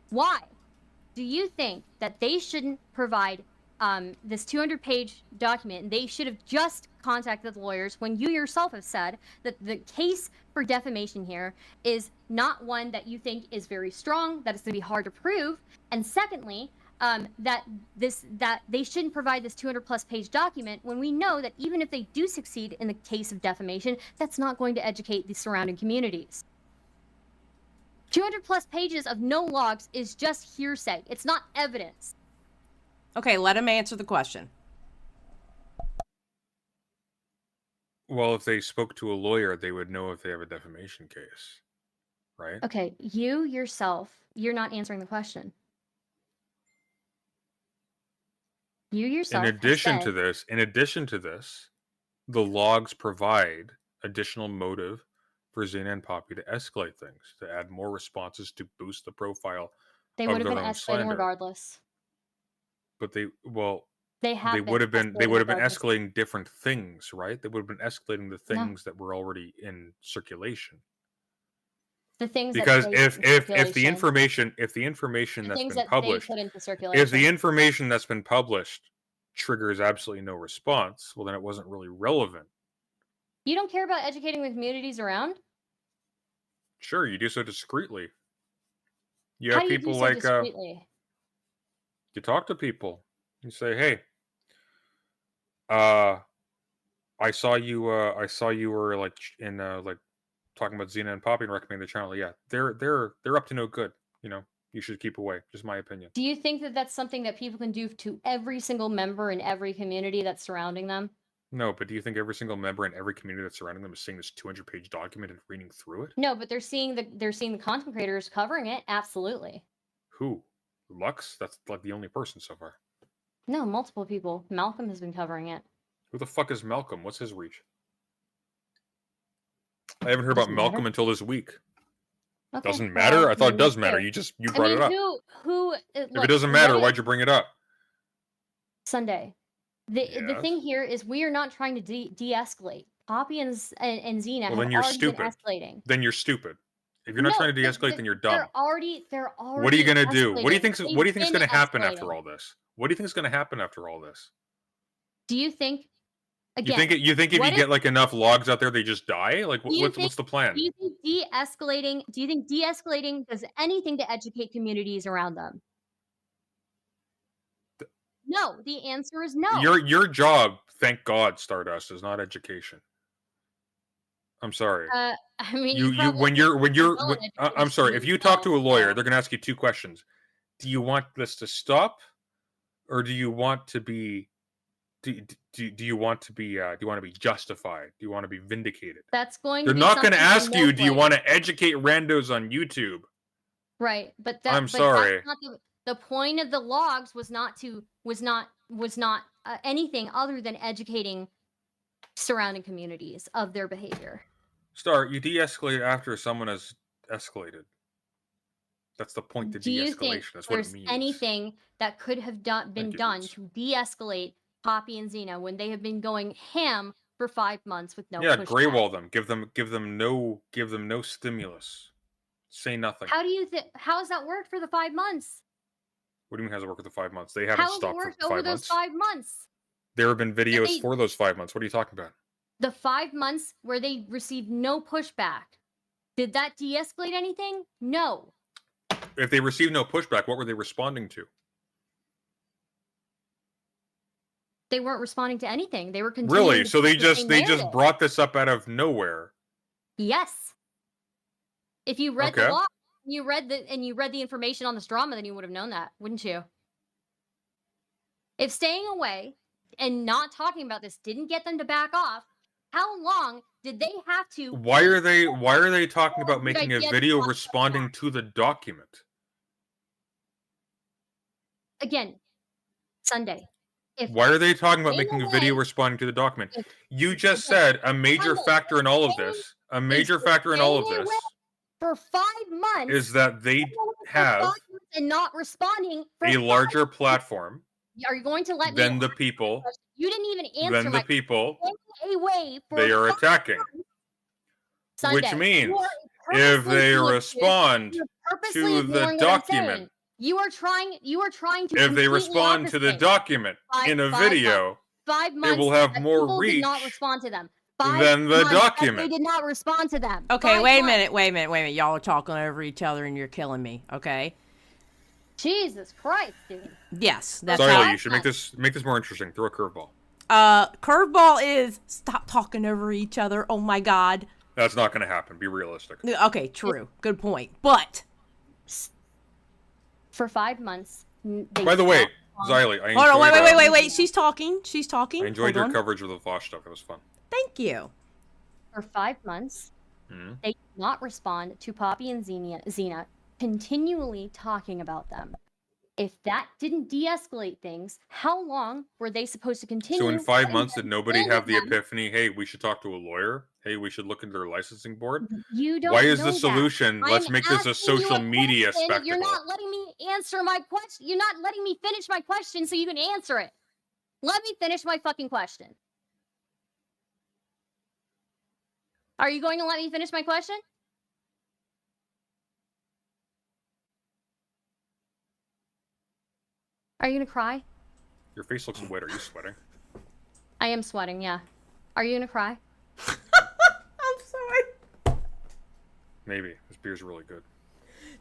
why do you think that they shouldn't provide this 200-page document? They should have just contacted the lawyers when you yourself have said that the case for defamation here is not one that you think is very strong, that it's going to be hard to prove, and secondly, that they shouldn't provide this 200-plus page document when we know that even if they do succeed in the case of defamation, that's not going to educate the surrounding communities. 200-plus pages of no logs is just hearsay. It's not evidence. Okay, let him answer the question. Well, if they spoke to a lawyer, they would know if they have a defamation case, right? Okay, you yourself, you're not answering the question. You yourself. In addition to this, the logs provide additional motive for Xena and Poppy to escalate things, to add more responses, to boost the profile they of would have their been own escalating slander. regardless. But they They would have been regardless. escalating different things, right? They would have been escalating the things that were already in circulation. The things Because that if the information that's been published, put into circulation. if the information that's been published triggers absolutely no response, well then it wasn't really relevant. You don't care about educating the communities around? Sure, you do so discreetly. You How have do you people do so like discreetly? you talk to people. You say, "Hey, I saw you were like in like talking about Xena and Poppy and recommending the channel. Yeah, they're up to no good. You know, you should keep away. Just my opinion." Do you think that that's something that people can do to every single member in every community that's surrounding them? No, but do you think every single member in every community that's surrounding them is seeing this 200-page document and reading through it? No, but they're seeing the content creators covering it. Absolutely. Who? Lux? That's like the only person so far. No, multiple people. Malcolm has been covering it. Who the fuck is Malcolm? What's his reach? I haven't heard about Doesn't Malcolm matter. until this week. Okay, Doesn't matter? well, I thought it then does that's matter. it. You I brought mean, it up. who? If Look, it doesn't matter, what why'd you bring it up? Sunday. The Yes. thing here is we are not trying to de-escalate. Poppy and Xena Well, have then you're already been stupid. escalating. Then you're stupid. If you're not No, trying to de-escalate, then you're dumb. They're already. What are you gonna do? What do you think? escalating. What do you think is They've gonna been happen after escalating. all this? What do you think is gonna happen after all this? Do you think? You Again, think you think if what you get like enough logs out there, they just die? Like Do you what's the plan? do you think de-escalating? Do you think de-escalating does anything to educate communities around them? No. The answer is no. Your job, thank God, Stardust, is not education. I'm sorry. I mean, You probably when you're well when, in I'm education sorry. If you as talk to a well, lawyer, so- they're gonna ask you two questions. Do you want this to stop, or do you want to be do you want to be justified? Do you want to be vindicated? That's going. They're to be not going to something ask you, do you remotely. want to educate randos on YouTube? Right, but I'm but sorry. That's not the point of the logs was not anything other than educating surrounding communities of their behavior. Star, you de-escalate after someone has escalated. That's the point to Do you de-escalation. think That's what it there's means. anything that could have been Thank you, done Boots. to de-escalate Poppy and Xena when they have been going ham for 5 months with no Yeah, pushback? Greywall them. Give them no stimulus. Say nothing. How do you how has that worked for the 5 months? What do you mean has it worked for the 5 months? They haven't How has it stopped worked for over 5 those months. 5 months? There have been videos they- for those 5 months. What are you talking about? The 5 months where they received no pushback. Did that de-escalate anything? No. If they received no pushback, what were they responding to? They weren't responding to anything. They were continuing Really? to So they push the just same narrative. brought this up out of nowhere. Yes. If you read Okay. the law, you read the information on this drama, then you would have known that, wouldn't you? If staying away and not talking about this didn't get them to back off, how long did they have to? Why are they talking about Did I making a get video off responding to the document? Again, Sunday. If Why are they talking about staying making a video away- responding to the document? if- You just again, said a major Sunday, factor in all of staying- this, a major factor in all of staying this away for 5 months is that they for have 5 months and not responding for a 5 larger platform Are you going to let than me? the people, You didn't even answer than my the people staying away for they are 5 attacking. Sunday. Which means You are if purposely they doing this. respond You're purposely to the ignoring what I'm saying. document, You are trying to. if they completely respond to the opposite. document Five- in a 5 video, 5 months. will have that more people did not reach respond to them. 5 than the months that document. They did not respond to them. Okay, 5 wait a months. minute. Y'all are talking over each other and you're killing me. Okay. Jesus Christ, dude. Yes, that's Sorry, how. you should make this more interesting. Throw a curveball. Curveball is stop talking over each other. Oh my God. That's not going to happen. Be realistic. Okay, true. Good point. But For 5 months. They By the way, stopped- Xylie, I hold on, enjoyed, wait. She's talking. I enjoyed your Hold on. coverage of the Vosh stuff. It was fun. Thank you. For 5 months, Mhm. they did not respond to Poppy and Xena continually talking about them. If that didn't de-escalate things, how long were they supposed to continue? So in 5 letting months, them did nobody defend have the them? epiphany? Hey, we should talk to a lawyer. Hey, we should look into their licensing board. You don't Why is know the that. solution? Let's I'm make this a asking you social media question. spectacle. You're not letting me answer my question. You're not letting me finish my question so you can answer it. Let me finish my fucking question. Are you going to let me finish my question? Are you gonna cry? Your face looks wet. Are you sweating? I am sweating, yeah. Are you gonna cry? I'm sorry. Maybe. This beer's really good.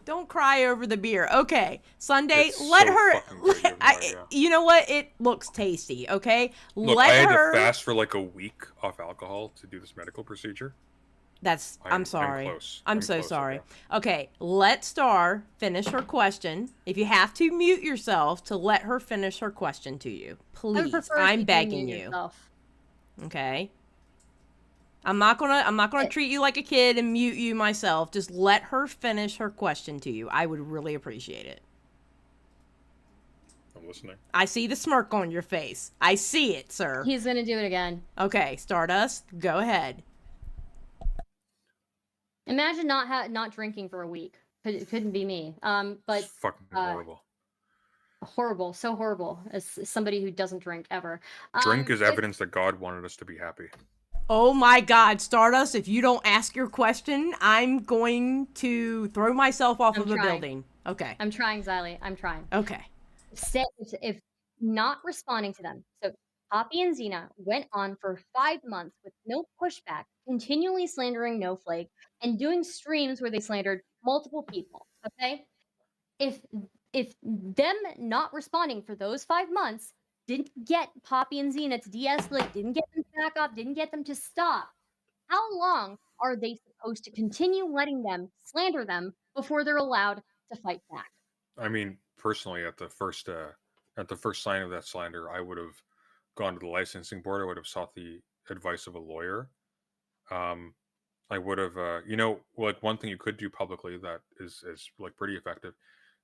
Don't cry over the beer. Okay, Sunday, It's let so her. fucking good, you have no idea. You know what? It looks tasty. Okay, Look, let I had her. to fast for like a week off alcohol to do this medical procedure. I'm sorry. close. I'm I'm so close, sorry. okay. Okay, let Star finish her question. If you have to mute yourself to let her finish her question to you, I would please. prefer if I'm you begging mute you. yourself. Okay. I'm not gonna treat you like a kid and mute you myself. Just let her finish her question to you. I would really appreciate it. I'm listening. I see the smirk on your face. I see it, sir. He's gonna do it again. Okay, Stardust, go ahead. Imagine not drinking for a week. It couldn't be me. But It's fucking horrible. Horrible, so horrible. As somebody who doesn't drink ever. Drink is evidence that God wanted us to be happy. Oh my God, Stardust! If you don't ask your question, I'm going to throw myself off of the building. Okay. I'm trying, Xylie. I'm trying. Okay. If not responding to them. So Poppy and Xena went on for 5 months with no pushback, continually slandering No Flake, and doing streams where they slandered multiple people. Okay? If them not responding for those 5 months didn't get Poppy and Xena to de-escalate, didn't get them to back up, didn't get them to stop, how long are they supposed to continue letting them slander them before they're allowed to fight back? I mean, personally, at the first sign of that slander, I would have gone to the licensing board. I would have sought the advice of a lawyer. I would have, like one thing you could do publicly that is like pretty effective.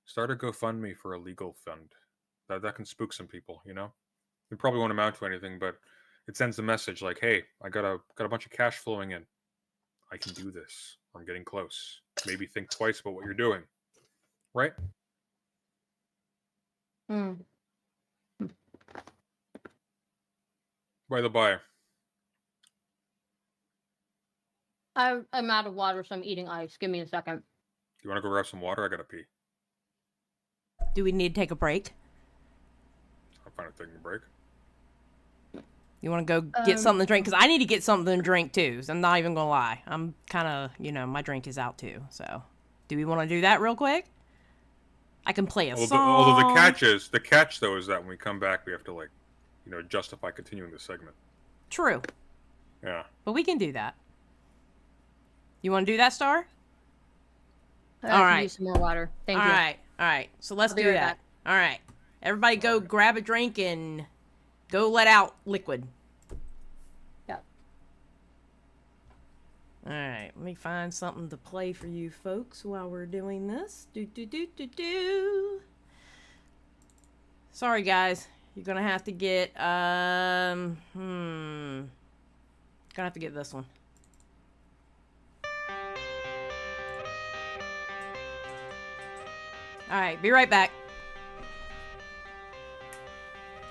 Start a GoFundMe for a legal fund. That can spook some people. It probably won't amount to anything, but it sends a message like, "Hey, I got a bunch of cash flowing in. I can do this. I'm getting close. Maybe think twice about what you're doing." Right? By the by, I'm out of water, so I'm eating ice. Give me a second. you want to go grab some water? I gotta pee. Do we need to take a break? I'm fine with taking a break. You want to go get something to drink? Because I need to get something to drink too. So I'm not even gonna lie. I'm kind of, my drink is out too. So, do we want to do that real quick? I can play a song. Although the catch though is that when we come back, we have to justify continuing the segment. True. Yeah. But we can do that. You want to do that, Star? All right. Use some more water. Thank you. All right. So let's do that. All right. Everybody go grab a drink and go let out liquid. Yep. All right. Let me find something to play for you folks while we're doing this. Sorry, guys. You're going to have to get, gonna have to get this one. Alright, be right back.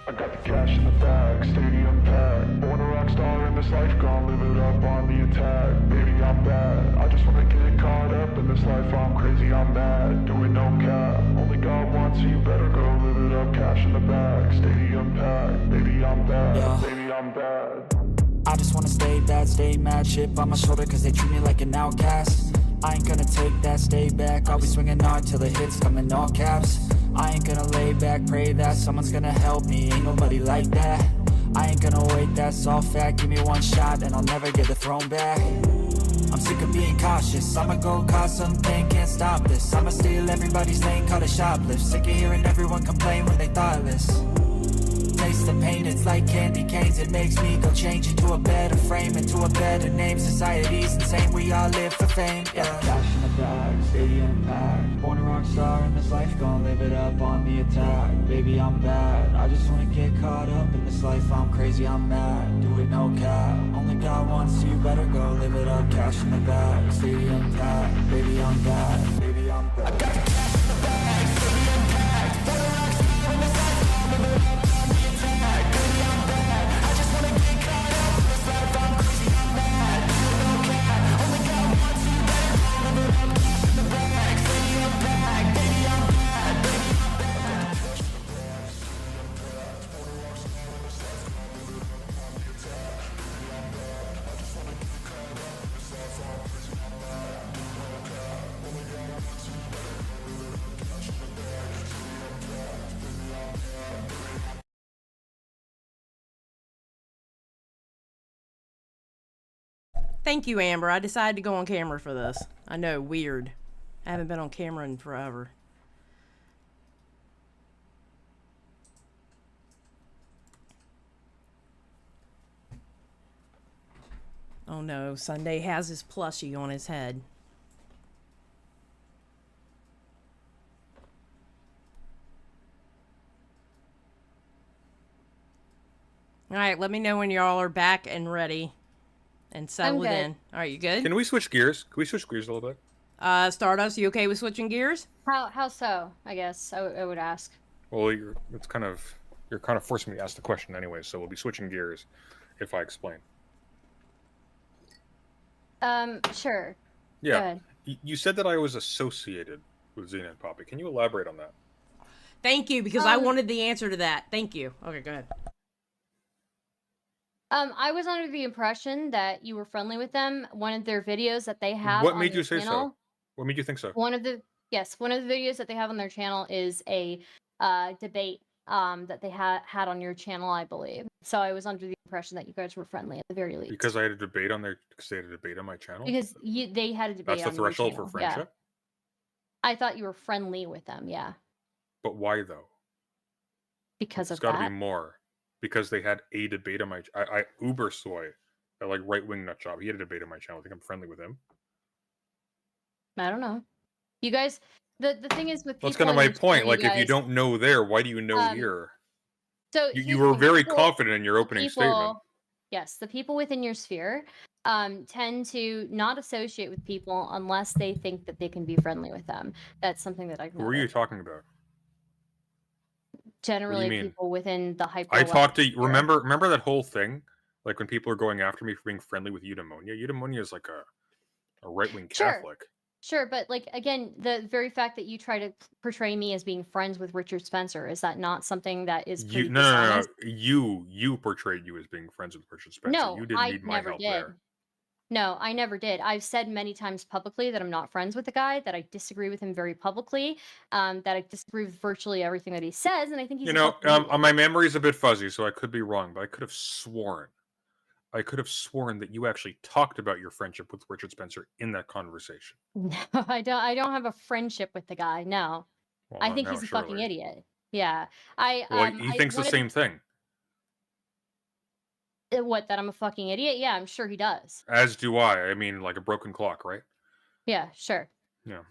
I got the cash in the bag, stadium packed. Born a rock star in this life, gonna live it up on the attack. Baby, I'm bad. I just wanna get caught up in this life. I'm crazy, I'm mad. Doing no cap. Only God wants, so you better go live it up. Cash in the bag, stadium packed. Baby, I'm bad. Yeah. Baby, I'm bad. I just wanna stay bad, stay mad. Chip on my shoulder cause they treat me like an outcast. I ain't gonna take that, stay back. I'll be swinging hard till the hits come in all caps. I ain't gonna lay back, pray that someone's gonna help me. Ain't nobody like that. I ain't gonna wait, that's all fact. Give me one shot and I'll never get the throne back. I'm sick of being cautious. I'ma go cause something, can't stop this. I'ma steal everybody's lane, call it shoplift. Sick of hearing everyone complain when they thoughtless. Taste the pain, it's like candy canes. It makes me go change into a better frame, into a better name. Society's insane, we all live for fame, yeah. Cash in the bag, stadium packed. Born a rock star in this life, gonna live it up on the attack. Baby, I'm bad. I just wanna get caught up in this life. I'm crazy, I'm mad. Do it no cap. Only God wants, so you better go live it up. Cash in the bag, stadium packed. Baby, I'm bad. Baby, I'm bad. I got the cash in the bag, stadium packed. Born a rock star in this life, gonna live it up. Thank you, Amber. I decided to go on camera for this. I know, weird. I haven't been on camera in forever. Oh no, Sunday has his plushie on his head. All right, let me know when y'all are back and ready and settled good. in. All right, you good? Can we switch gears? Can we switch gears a little bit? Stardust, you okay with switching gears? How so? I guess I would ask. Well, you're kind of forcing me to ask the question anyway, so we'll be switching gears if I explain. Sure. Go Yeah. ahead. You said that I was associated with Xena and Poppy. Can you elaborate on that? Thank you, because I wanted the answer to that. Thank you. Okay, go ahead. I was under the impression that you were friendly with them. One of their videos that they have What on made their you say channel, so? What made you think so? one of the videos that they have on their channel is a debate that they had on your channel, I believe. So I was under the impression that you guys were friendly at the very least. Because they had a debate on my channel? Because they had a debate That's the on your threshold for channel, friendship? Yeah. I thought you were friendly with them, yeah. But why though? Because It's of got to that. be more. Because they had a debate on my I Uber Soy, that like right-wing nut job. He had a debate on my channel. I think I'm friendly with him. I don't know. You guys, the thing is with people. That's kind of on my your point. channel, Like, you if you guys- don't know there, why do you know here? So You here's were the thing, very people- confident in your the opening people- statement. Yes, the people within your sphere tend to not associate with people unless they think that they can be friendly with them. That's something that I've Who are you noticed. talking about? Generally, mean? people within the hyper. I talked to remember that whole thing, like when people are going after me for being friendly with eudaimonia. Eudaimonia is like a right-wing Sure. Catholic. Sure, but like again, the very fact that you try to portray me as being friends with Richard Spencer, is that not something that is pretty No. dishonest? You portrayed you as being friends with Richard Spencer. No, You didn't I need my never help did. there. No, I never did. I've said many times publicly that I'm not friends with the guy, that I disagree with him very publicly, that I disagree with virtually everything that he says, and I think he's You a know, fucking idiot. my memory is a bit fuzzy, so I could be wrong, but I could have sworn that you actually talked about your friendship with Richard Spencer in that conversation. No, I don't have a friendship with the guy. No. Well, I not think now, he's a fucking surely. idiot. Yeah. Well, he thinks the same thing. What, that I'm a fucking idiot? Yeah, I'm sure he does. As do I. I mean, like a broken clock, right? Yeah, sure. Yeah.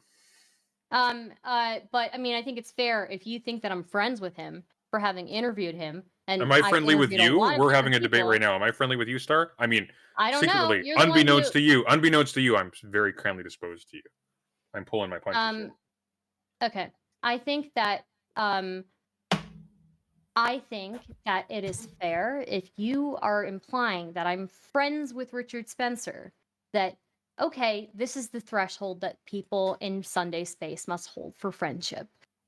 But I mean, I think it's fair if you think that I'm friends with him for having interviewed him. And Am I friendly with interviewed a you? lot of We're different having a debate people. right now. Am I friendly with you, Star? I mean, I don't know. secretly, You're the one unbeknownst who- to you, I'm very kindly disposed to you. I'm pulling my punches here. Okay. I think that it is fair if you are implying that I'm friends with Richard Spencer, that okay, this is the threshold that people in Sunday space must hold for friendship.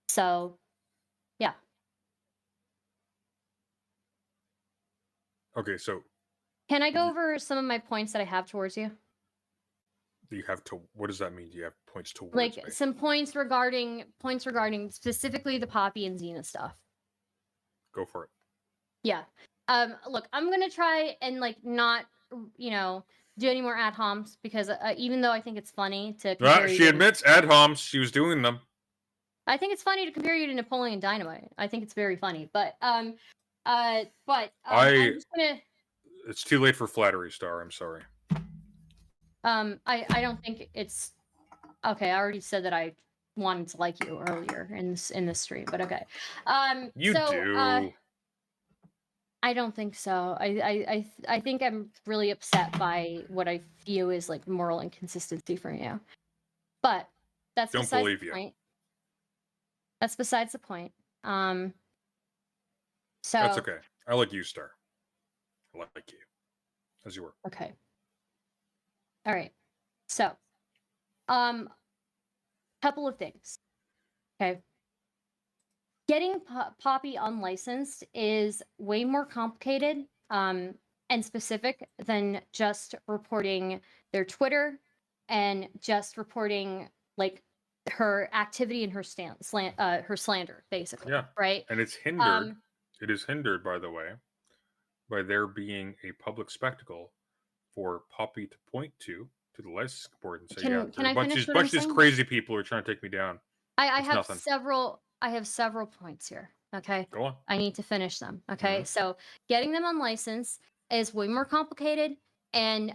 So, yeah. Okay, so Can I go over some of my points that I have towards you? you have to. What does that mean? Do you have points towards Like me? some points regarding specifically the Poppy and Xena stuff. Go for it. Yeah. Look, I'm gonna try and like not, do any more ad homs because even though I think it's funny to compare you She to- admits ad homs. She was doing them. I think it's funny to compare you to Napoleon Dynamite. I think it's very funny, but I'm just gonna. It's too late for flattery, Star. I'm sorry. I don't think it's okay. I already said that I wanted to like you earlier in this stream, but okay. You do. I don't think so. I think I'm really upset by what I view as like moral inconsistency from you. But that's Don't besides believe the you. point. That's besides the point. So That's okay. I like you, Star. I like you. As you were. okay. All right. So, couple of things. Okay. Getting Poppy unlicensed is way more complicated and specific than just reporting their Twitter and just reporting like her activity and her slander, basically. Yeah. Right. And it's hindered. It is hindered, by the way, by there being a public spectacle for Poppy to point to the licensing board and say, Can yeah, I there's a bunch finish of what I'm these saying? crazy people who are trying to take me down. I It's have nothing. several points here. Okay. Go on. I need to finish them. Okay. Mhm. So getting them unlicensed is way more complicated and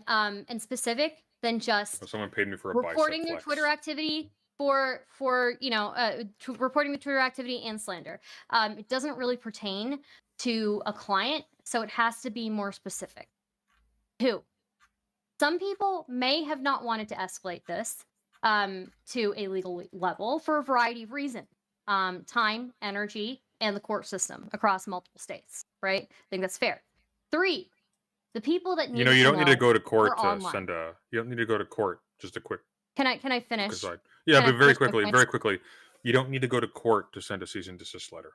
specific than just If someone paid me for a reporting bicep their flex. Twitter activity reporting the Twitter activity and slander. It doesn't really pertain to a client, so it has to be more specific. 2, some people may have not wanted to escalate this to a legal level for a variety of reasons. Time, energy, and the court system across multiple states, right? I think that's fair. 3, the people that need You don't need to go to court to send a. You don't need to go to court. Just a quick. Can I finish? Aside. Yeah, Can I but very finish my quickly, points? you don't need to go to court to send a cease and desist letter.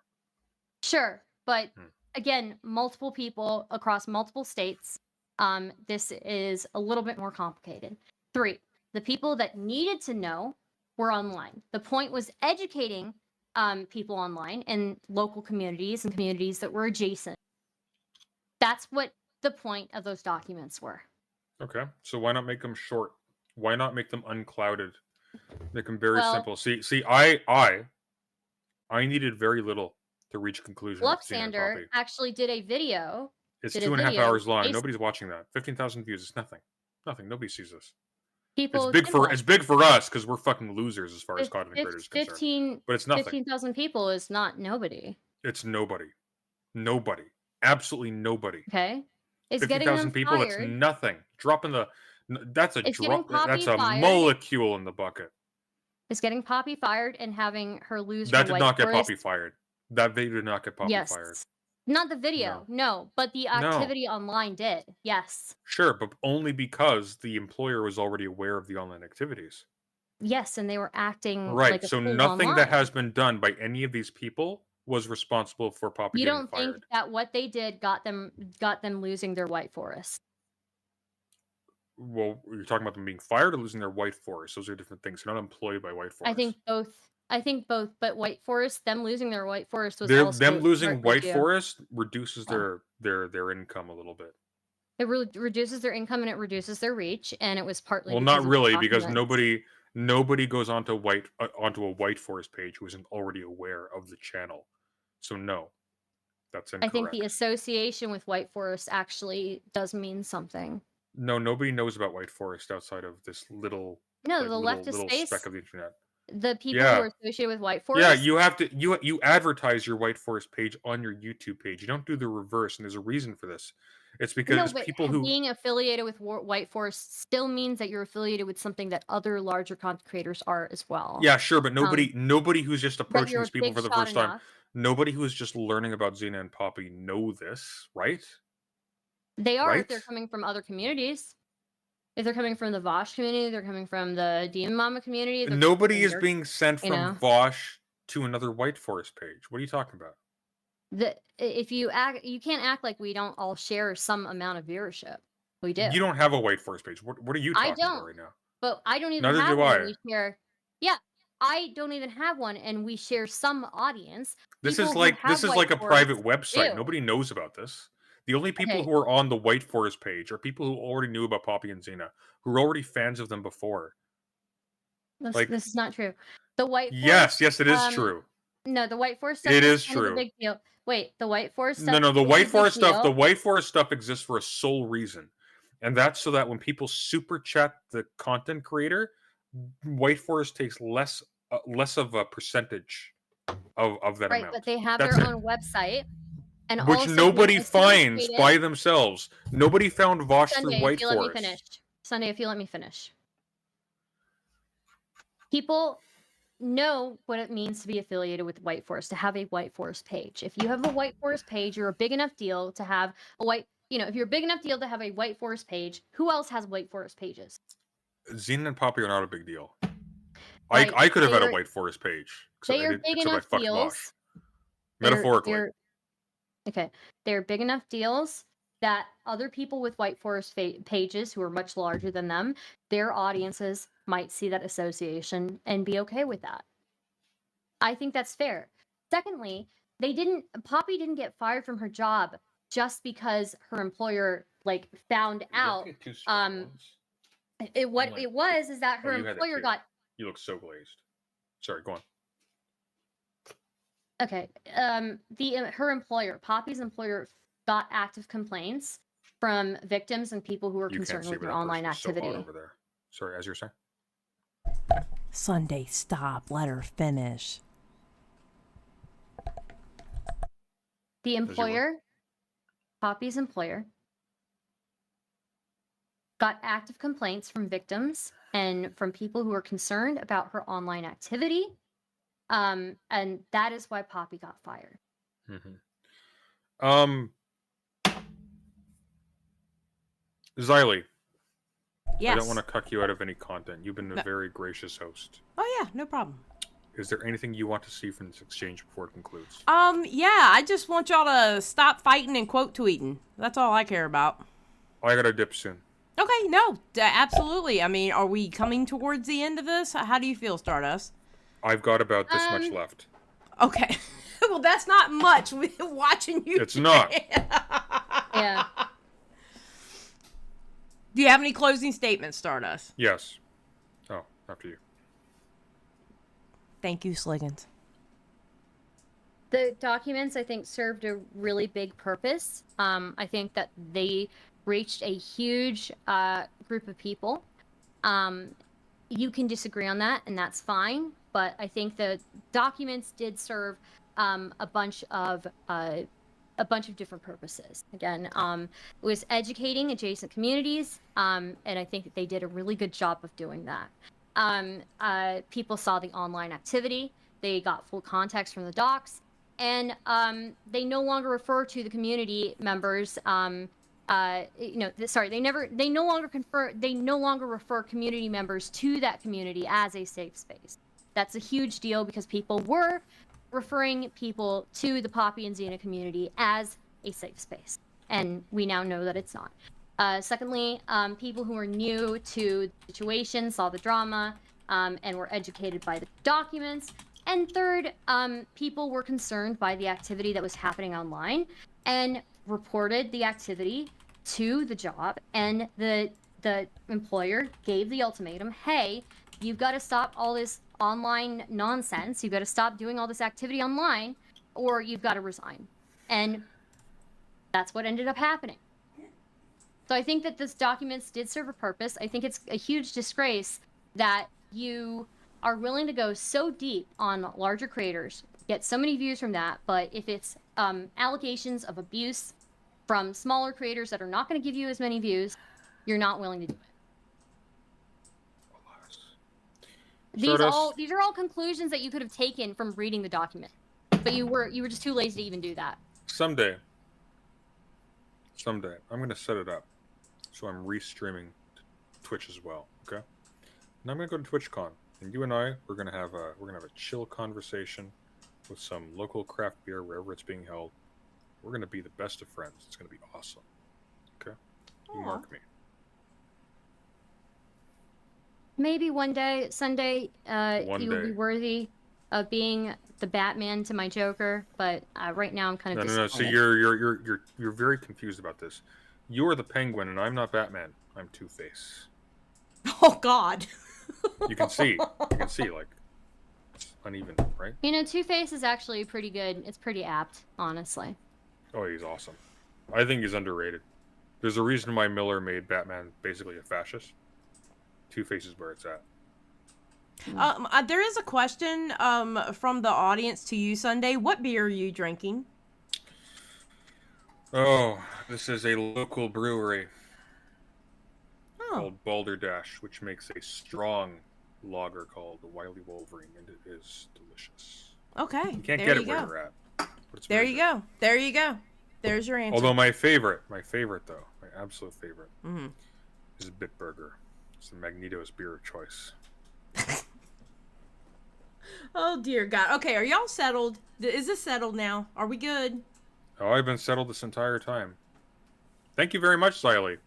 Sure, but again, multiple people across multiple states. This is a little bit more complicated. 3, the people that needed to know were online. The point was educating people online in local communities and communities that were adjacent. That's what the point of those documents were. Okay, so why not make them short? Why not make them unclouded? Make them very simple. See, I needed very little to reach a conclusion. Luxander actually did a video. It's 2.5 hours long. Nobody's watching that. 15,000 views. It's nothing. Nothing. Nobody sees this. People. It's big for us because we're fucking losers as far as content creators are concerned. But it's nothing. 15,000 people is not nobody. It's nobody. Nobody. Absolutely nobody. Okay. It's 50,000 people. That's nothing. Dropping the. That's a drop. That's a molecule in the bucket. It's getting Poppy fired and having her lose. That did not get Poppy fired. That video did not get Poppy fired. Not the video, no, but the activity online did. Yes. Sure, but only because the employer was already aware of the online activities. Yes, and they were acting right. Like a so fool nothing online. That has been done by any of these people was responsible for Poppy. You getting don't fired. think that what they did got them losing their white forest? Well, you're talking about them being fired or losing their white forest. Those are different things. They're not employed by white forest. I think both, but white forest, them losing their white forest was them losing white forest reduces their income a little bit. It reduces their income and it reduces their reach, and it was partly. Well, not really, because nobody goes onto a white forest page who isn't already aware of the channel. So no, that's incorrect. I think the association with white forest actually does mean something. No, nobody knows about white forest outside of this little. No, the leftist space. Speck of the internet. The people who are associated with white forest. Yeah, you have to you advertise your white forest page on your YouTube page. You don't do the reverse, and there's a reason for this. It's because people who being affiliated with white forest still means that you're affiliated with something that other larger content creators are as well. Yeah, sure, but nobody who's just approaching these people for the first time, nobody who is just learning about Xena and Poppy know this, right? They are if they're coming from other communities. If they're coming from the Vosh community, they're coming from the Demon Mama community. Nobody is being sent from Vosh to another white forest page. What are you talking about? If you can't act like we don't all share some amount of viewership. We do. You don't have a white forest page. What are you talking about right now? But I don't even have one. We share. Yeah, I don't even have one, and we share some audience. This is like a private website. Nobody knows about this. The only people who are on the White Forest page are people who already knew about Poppy and Xena, who were already fans of them before. This is not true. The White Forest, yes, it is true. No, the White Forest stuff is true. A big deal. Wait, the White Forest stuff. No, the White Forest stuff. The White Forest stuff exists for a sole reason, and that's so that when people super chat the content creator, White Forest takes less of a percentage of that amount. But they have their own website. And which nobody finds by themselves. Nobody found Vosh through White Forest. Sunday, if you let me finish. People know what it means to be affiliated with White Forest, to have a White Forest page. If you have a White Forest page, you're a big enough deal to have a if you're a big enough deal to have a White Forest page, who else has White Forest pages? Xena and Poppy are not a big deal. I could have had a White Forest page. They are big enough deals. Metaphorically. Okay, they're big enough deals that other people with White Forest pages who are much larger than them, their audiences might see that association and be okay with that. I think that's fair. Secondly, Poppy didn't get fired from her job just because her employer found out. It was that her employer got. You look so glazed. Sorry, go on. Okay. Her employer, Poppy's employer, got active complaints from victims and people who are You can't concerned see with where their that online person is so hot activity. over there. Sorry, as you're saying. Sunday, stop. Let her finish. The you were. employer, Poppy's employer, got active complaints from victims and from people who are concerned about her online activity. And that is why Poppy got fired. Xylie, Yes. I don't want to cuck you out of any content. You've been a very gracious host. Oh yeah, no problem. Is there anything you want to see from this exchange before it concludes? Yeah, I just want y'all to stop fighting and quote tweeting. That's all I care about. I gotta dip soon. Okay, no, absolutely. I mean, are we coming towards the end of this? How do you feel, Stardust? I've got about this much left. Okay. Well, that's not much with watching you. It's not. Yeah. Do you have any closing statements, Stardust? Yes. Oh, after you. Thank you, Sliggins. The documents, I think, served a really big purpose. I think that they reached a huge group of people. You can disagree on that, and that's fine. But I think the documents did serve a bunch of different purposes. Again, it was educating adjacent communities, and I think that they did a really good job of doing that. People saw the online activity. They got full context from the docs, and they no longer refer to the community members. They no longer refer community members to that community as a safe space. That's a huge deal because people were referring people to the Poppy and Xena community as a safe space, and we now know that it's not. Secondly, people who are new to the situation saw the drama and were educated by the documents. And third, people were concerned by the activity that was happening online and reported the activity to the job, and the employer gave the ultimatum, hey, you've got to stop all this online nonsense, you've got to stop doing all this activity online, or you've got to resign. And that's what ended up happening. So I think that this documents did serve a purpose. I think it's a huge disgrace that you are willing to go so deep on larger creators, get so many views from that, but if it's allegations of abuse from smaller creators that are not going to give you as many views, you're not willing to do it. These are all conclusions that you could have taken from reading the document, but you were just too lazy to even do that. Someday, I'm gonna set it up so I'm restreaming Twitch as well. Okay, and I'm gonna go to TwitchCon, and you and I we're gonna have a chill conversation with some local craft beer wherever it's being held. We're gonna be the best of friends. It's gonna be awesome. Okay, you mark me. Maybe one day, Sunday, you will be worthy of being the Batman to my Joker, but right now I'm kind of disappointed. So you're very confused about this. You're the Penguin, and I'm not Batman. I'm Two-Face. Oh God. You can see, like it's uneven, right? You know, Two-Face is actually pretty good. It's pretty apt, honestly. Oh, he's awesome. I think he's underrated. There's a reason why Miller made Batman basically a fascist. Two-Face is where it's at. There is a question from the audience to you, Sunday. What beer are you drinking? Oh, this is a local brewery Oh. called Balderdash, which makes a strong lager called the Wily Wolverine, and it is delicious. Okay. You can't get it where you're at. But it's There very you good. go. There you go. There's your answer. Although my favorite though, my absolute favorite, Mm-hmm. is Bitburger. It's the Magneto's beer of choice. Oh dear God. Okay, are y'all settled? Is this settled now? Are we good? Oh, I've been settled this entire time. Thank you very much, Xylie.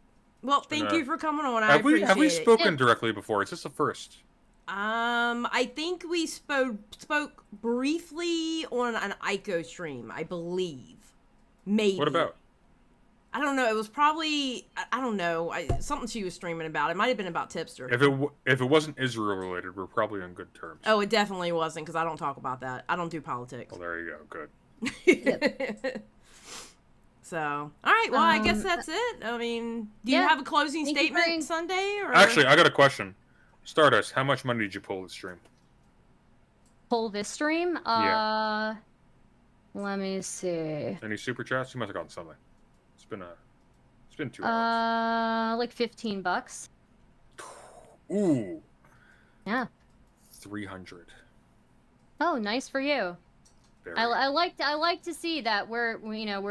Well, thank you for coming on. Have we appreciate it. spoken directly before? Is this the first? I think we spoke briefly on an Ico stream, I believe. Maybe. What about? I don't know. It was probably I don't know. Something she was streaming about. It might have been about Tipster. If it wasn't Israel related, we're probably on good terms. Oh, it definitely wasn't because I don't talk about that. I don't do politics. Well, there you go. Good. So, all right. Well, I guess that's it. I mean, do you have a closing statement Sunday? Or? Actually, I got a question. Stardust, how much money did you pull this stream? Pull this stream? Yeah. Let me see. Any super chats? You must have gotten something. It's been 2 hours. Like $15. Ooh. Yeah. 300. Oh, nice for you. Very. I like to see that where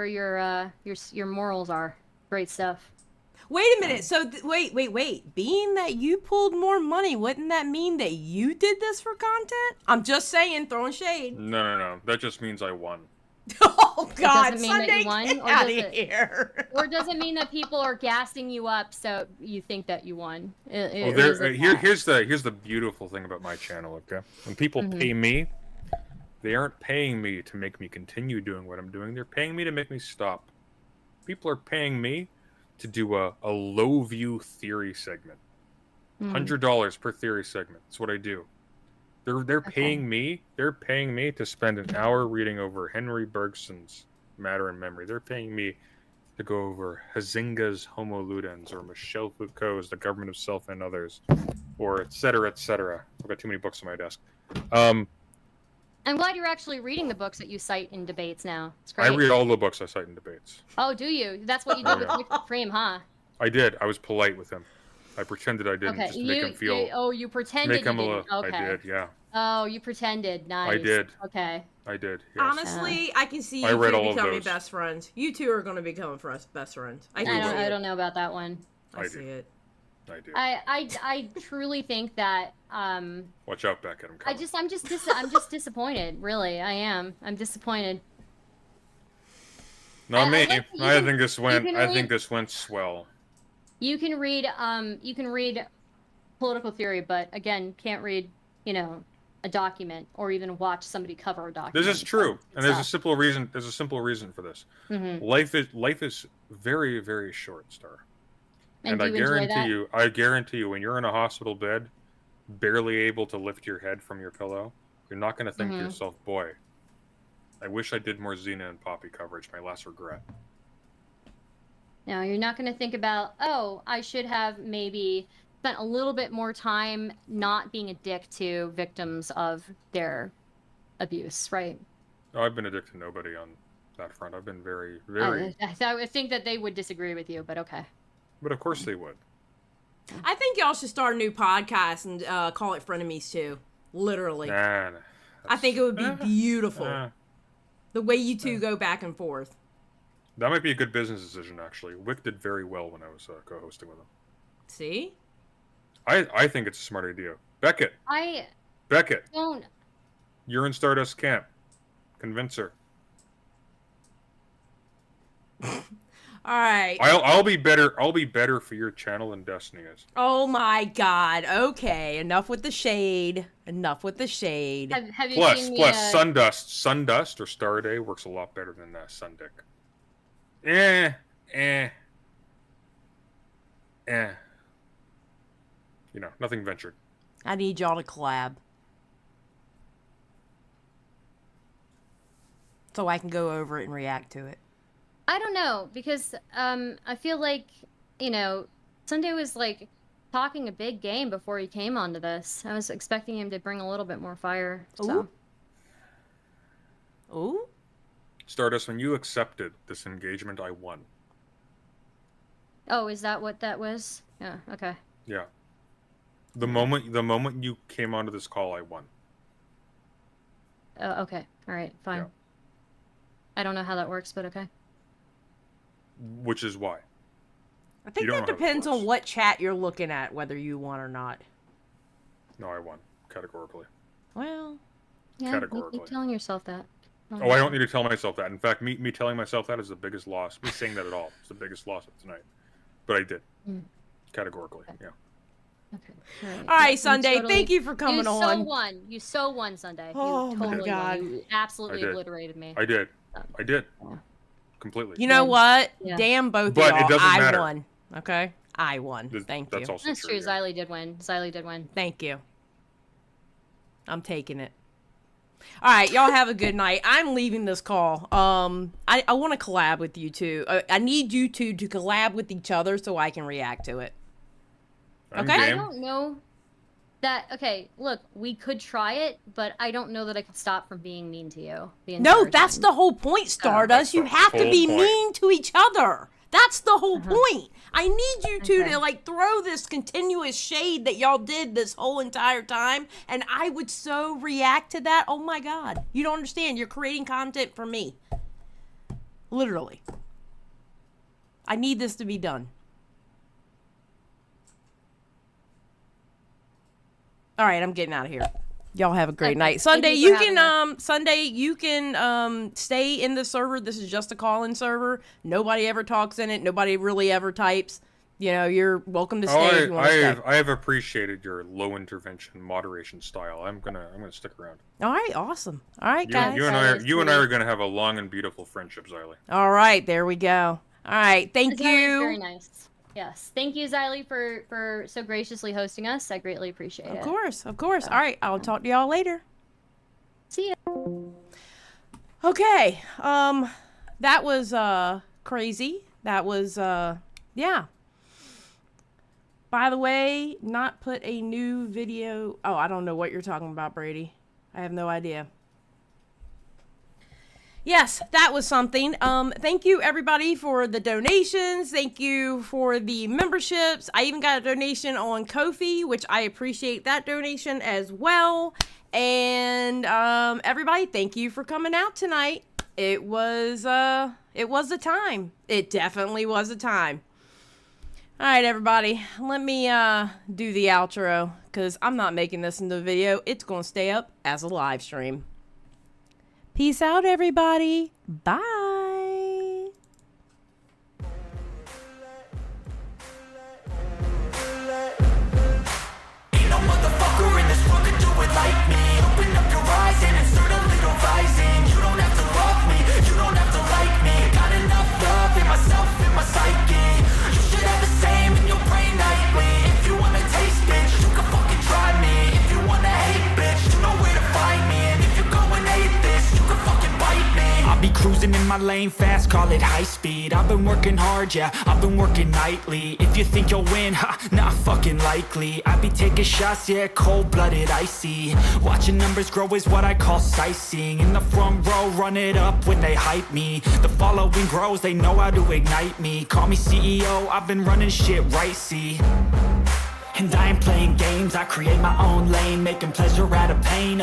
your morals are. Great stuff. Wait a minute. So wait. Being that you pulled more money, wouldn't that mean that you did this for content? I'm just saying, throwing shade. No. That just means I won. Oh God! It doesn't mean Sunday, that you won, get or out does of here. Or does it mean that people are gassing you up so you think that you won? Well, here's the beautiful thing about my channel. Okay, when people pay me, they aren't paying me to make me continue doing what I'm doing. They're paying me to make me stop. People are paying me to do a low view theory segment. $100 per theory segment. That's what I do. They're paying me. They're paying me to spend an hour reading over Henry Bergson's Matter and Memory. They're paying me to go over Huizinga's Homo Ludens or Michel Foucault's The Government of Self and Others, or et cetera, et cetera. I've got too many books on my desk. I'm glad you're actually reading the books that you cite in debates now. It's great. I read all the books I cite in debates. Oh, do you? That's what you did with Victor Cream, huh? I did. I was polite with him. I pretended I didn't just to make him feel. You pretended make him you a didn't. little. Okay. I did, yeah. Oh, you pretended. Nice. I did. Okay. I did. Yes. Honestly, I can see you I read two all of becoming those. best friends. You two are going to become best friends. I don't know about that one. I see it. I do. I truly think that Watch out, Beckett. I'm coming. I'm just disappointed. Really, I am. I'm disappointed. Not me. I think this went swell. You can read political theory, but again, can't read, a document or even watch somebody cover a document. This is true, and there's a simple reason. There's a simple reason for this. Life is very, very short, Star. And I guarantee you, when you're in a hospital bed, barely able to lift your head from your pillow, you're not going to think to yourself, "Boy, I wish I did more Xena and Poppy coverage. My last regret." No, you're not going to think about, oh, I should have maybe spent a little bit more time not being a dick to victims of their abuse, right? No, I've been a dick to nobody on that front. I've been very, very. I think that they would disagree with you, but okay. But of course they would. I think y'all should start a new podcast and call it Frenemies too. Literally. Nah, I think it would be beautiful. The way you two go back and forth. That might be a good business decision, actually. Wick did very well when I was co-hosting with him. See? I think it's a smart idea. Beckett. Beckett. Don't. You're in Stardust camp. Convince her. All right. I'll be better. I'll be better for your channel than Destiny is. Oh my God. Okay. Enough with the shade. Enough with the shade. Have you Plus, seen Sundust or Starday works a lot better than Sundick. Nothing ventured. I need y'all to collab. So I can go over it and react to it. I don't know, because I feel like, Sunday was like talking a big game before he came onto this. I was expecting him to bring a little bit more fire. So. Ooh? Stardust, when you accepted this engagement, I won. Oh, is that what that was? Yeah, okay. Yeah. The moment you came onto this call, I won. Okay. All right, fine. Yeah. I don't know how that works, but okay. Which is why. I think that depends on what chat you're looking at, whether you won or not. No, I won. Categorically. Well. Yeah, categorically. Keep telling yourself that. Oh, I don't need to tell myself that. In fact, me telling myself that is the biggest loss. Me saying that at all is the biggest loss of tonight. But I did. Categorically, yeah. Okay. All right, Sunday. Thank you for coming on. You so won, Sunday. Oh, you totally my God. won. You absolutely obliterated me. I did. Completely. You know what? Yeah. Damn both But of y'all. it doesn't matter. I won. Okay? I won. Thank you. That's also That's true. Yeah. Xylie did win. Thank you. I'm taking it. All right, y'all have a good night. I'm leaving this call. I want to collab with you two. I need you two to collab with each other so I can react to it. Okay? I don't know that. Okay, look, we could try it, but I don't know that I could stop from being mean to you. No, that's the whole point, Stardust. You have to be mean to each other. That's the whole point. I need you two to like throw this continuous shade that y'all did this whole entire time, and I would so react to that. Oh my God. You don't understand. You're creating content for me. Literally. I need this to be done. All right, I'm getting out of here. Y'all have a great night. Sunday, you can stay in the server. This is just a call-in server. Nobody ever talks in it. Nobody really ever types. You know, you're welcome to stay if you want to stay. I have appreciated your low intervention moderation style. I'm gonna stick around. All right, awesome. All right, guys. You and I are gonna have a long and beautiful friendship, Xylie. All right, there we go. All right, thank you. Very nice. Yes, thank you, Xylie, for so graciously hosting us. I greatly appreciate it. Of course, of course. All right, I'll talk to y'all later. See ya. Okay, that was crazy. That was yeah. By the way, not put a new video. Oh, I don't know what you're talking about, Brady. I have no idea. Yes, that was something. Thank you, everybody, for the donations. Thank you for the memberships. I even got a donation on Ko-fi, which I appreciate that donation as well. And everybody, thank you for coming out tonight. It was a time. It definitely was a time. All right, everybody, let me do the outro because I'm not making this into a video. It's going to stay up as a live stream. Peace out, everybody. Bye. Ain't no motherfucker in this world could do it like me. Open up your eyes and insert a little rising. You don't have to love me, you don't have to like me. Got enough love in myself, in my psyche. You should have the same in your brain nightly. If you wanna taste, bitch, you can fucking try me. If you wanna hate, bitch, you know where to find me. And if you go and hate this, you can fucking bite me. I'll be cruising in my lane fast, call it high speed. I've been working hard, yeah, I've been working nightly. If you think you'll win, ha, not fucking likely. I be taking shots, yeah, cold-blooded, icy. Watching numbers grow is what I call sightseeing. In the front row, run it up when they hype me. The following grows, they know how to ignite me. Call me CEO, I've been running shit right, see. And I ain't playing games, I create my own lane, making pleasure out of pain,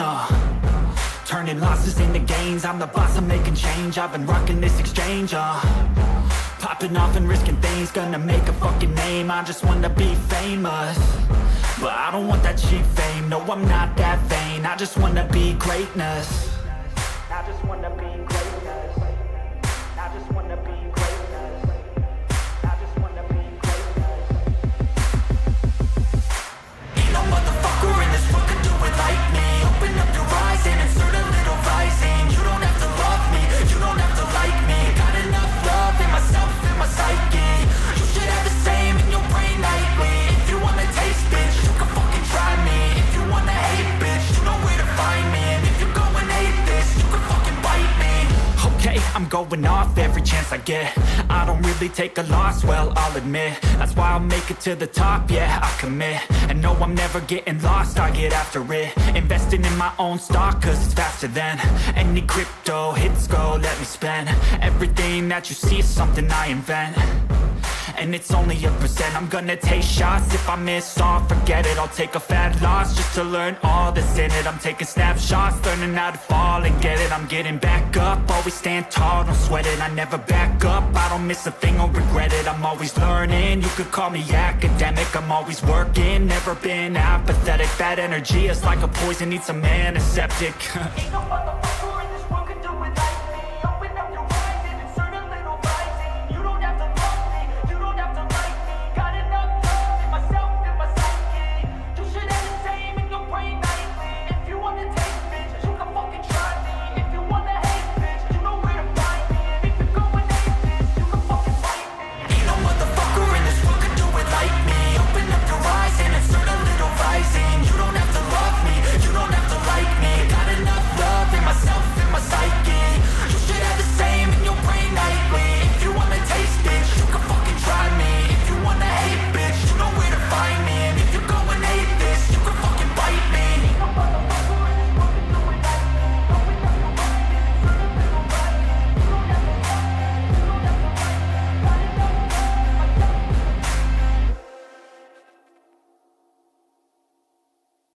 turning losses into gains. I'm the boss, I'm making change. I've been rocking this exchange, popping off and risking things. Gonna make a fucking name, I just wanna be famous. But I don't want that cheap fame, no, I'm not that vain. I just wanna be greatness. I just wanna be greatness. I just wanna be greatness. I just wanna be greatness. Ain't no motherfucker in this world could do it like me. Open up your eyes and insert a little rising. You don't have to love me, you don't have to like me. Got enough love in myself, in my psyche. You should have the same in your brain nightly. If you wanna taste, bitch, you can fucking try me. If you wanna hate, bitch, you know where to find me. And if you go and hate this, you can fucking bite me. Okay, I'm going off every chance I get. I don't really take a loss, well, I'll admit. That's why I'll make it to the top, yeah, I commit. And no, I'm never getting lost, I get after it. Investing in my own stock, cause it's faster than any crypto hits go, let me spend. Everything that you see is something I invent. And it's only a percent. I'm gonna take shots. If I miss all, forget it. I'll take a fat loss just to learn all that's in it. I'm taking snapshots, learning how to fall and get it. I'm getting back up, always stand tall, don't sweat it. I never back up, I don't miss a thing or regret it. I'm always learning, you could call me academic. I'm always working, never been apathetic. That energy is like a poison, needs some antiseptic. Ain't no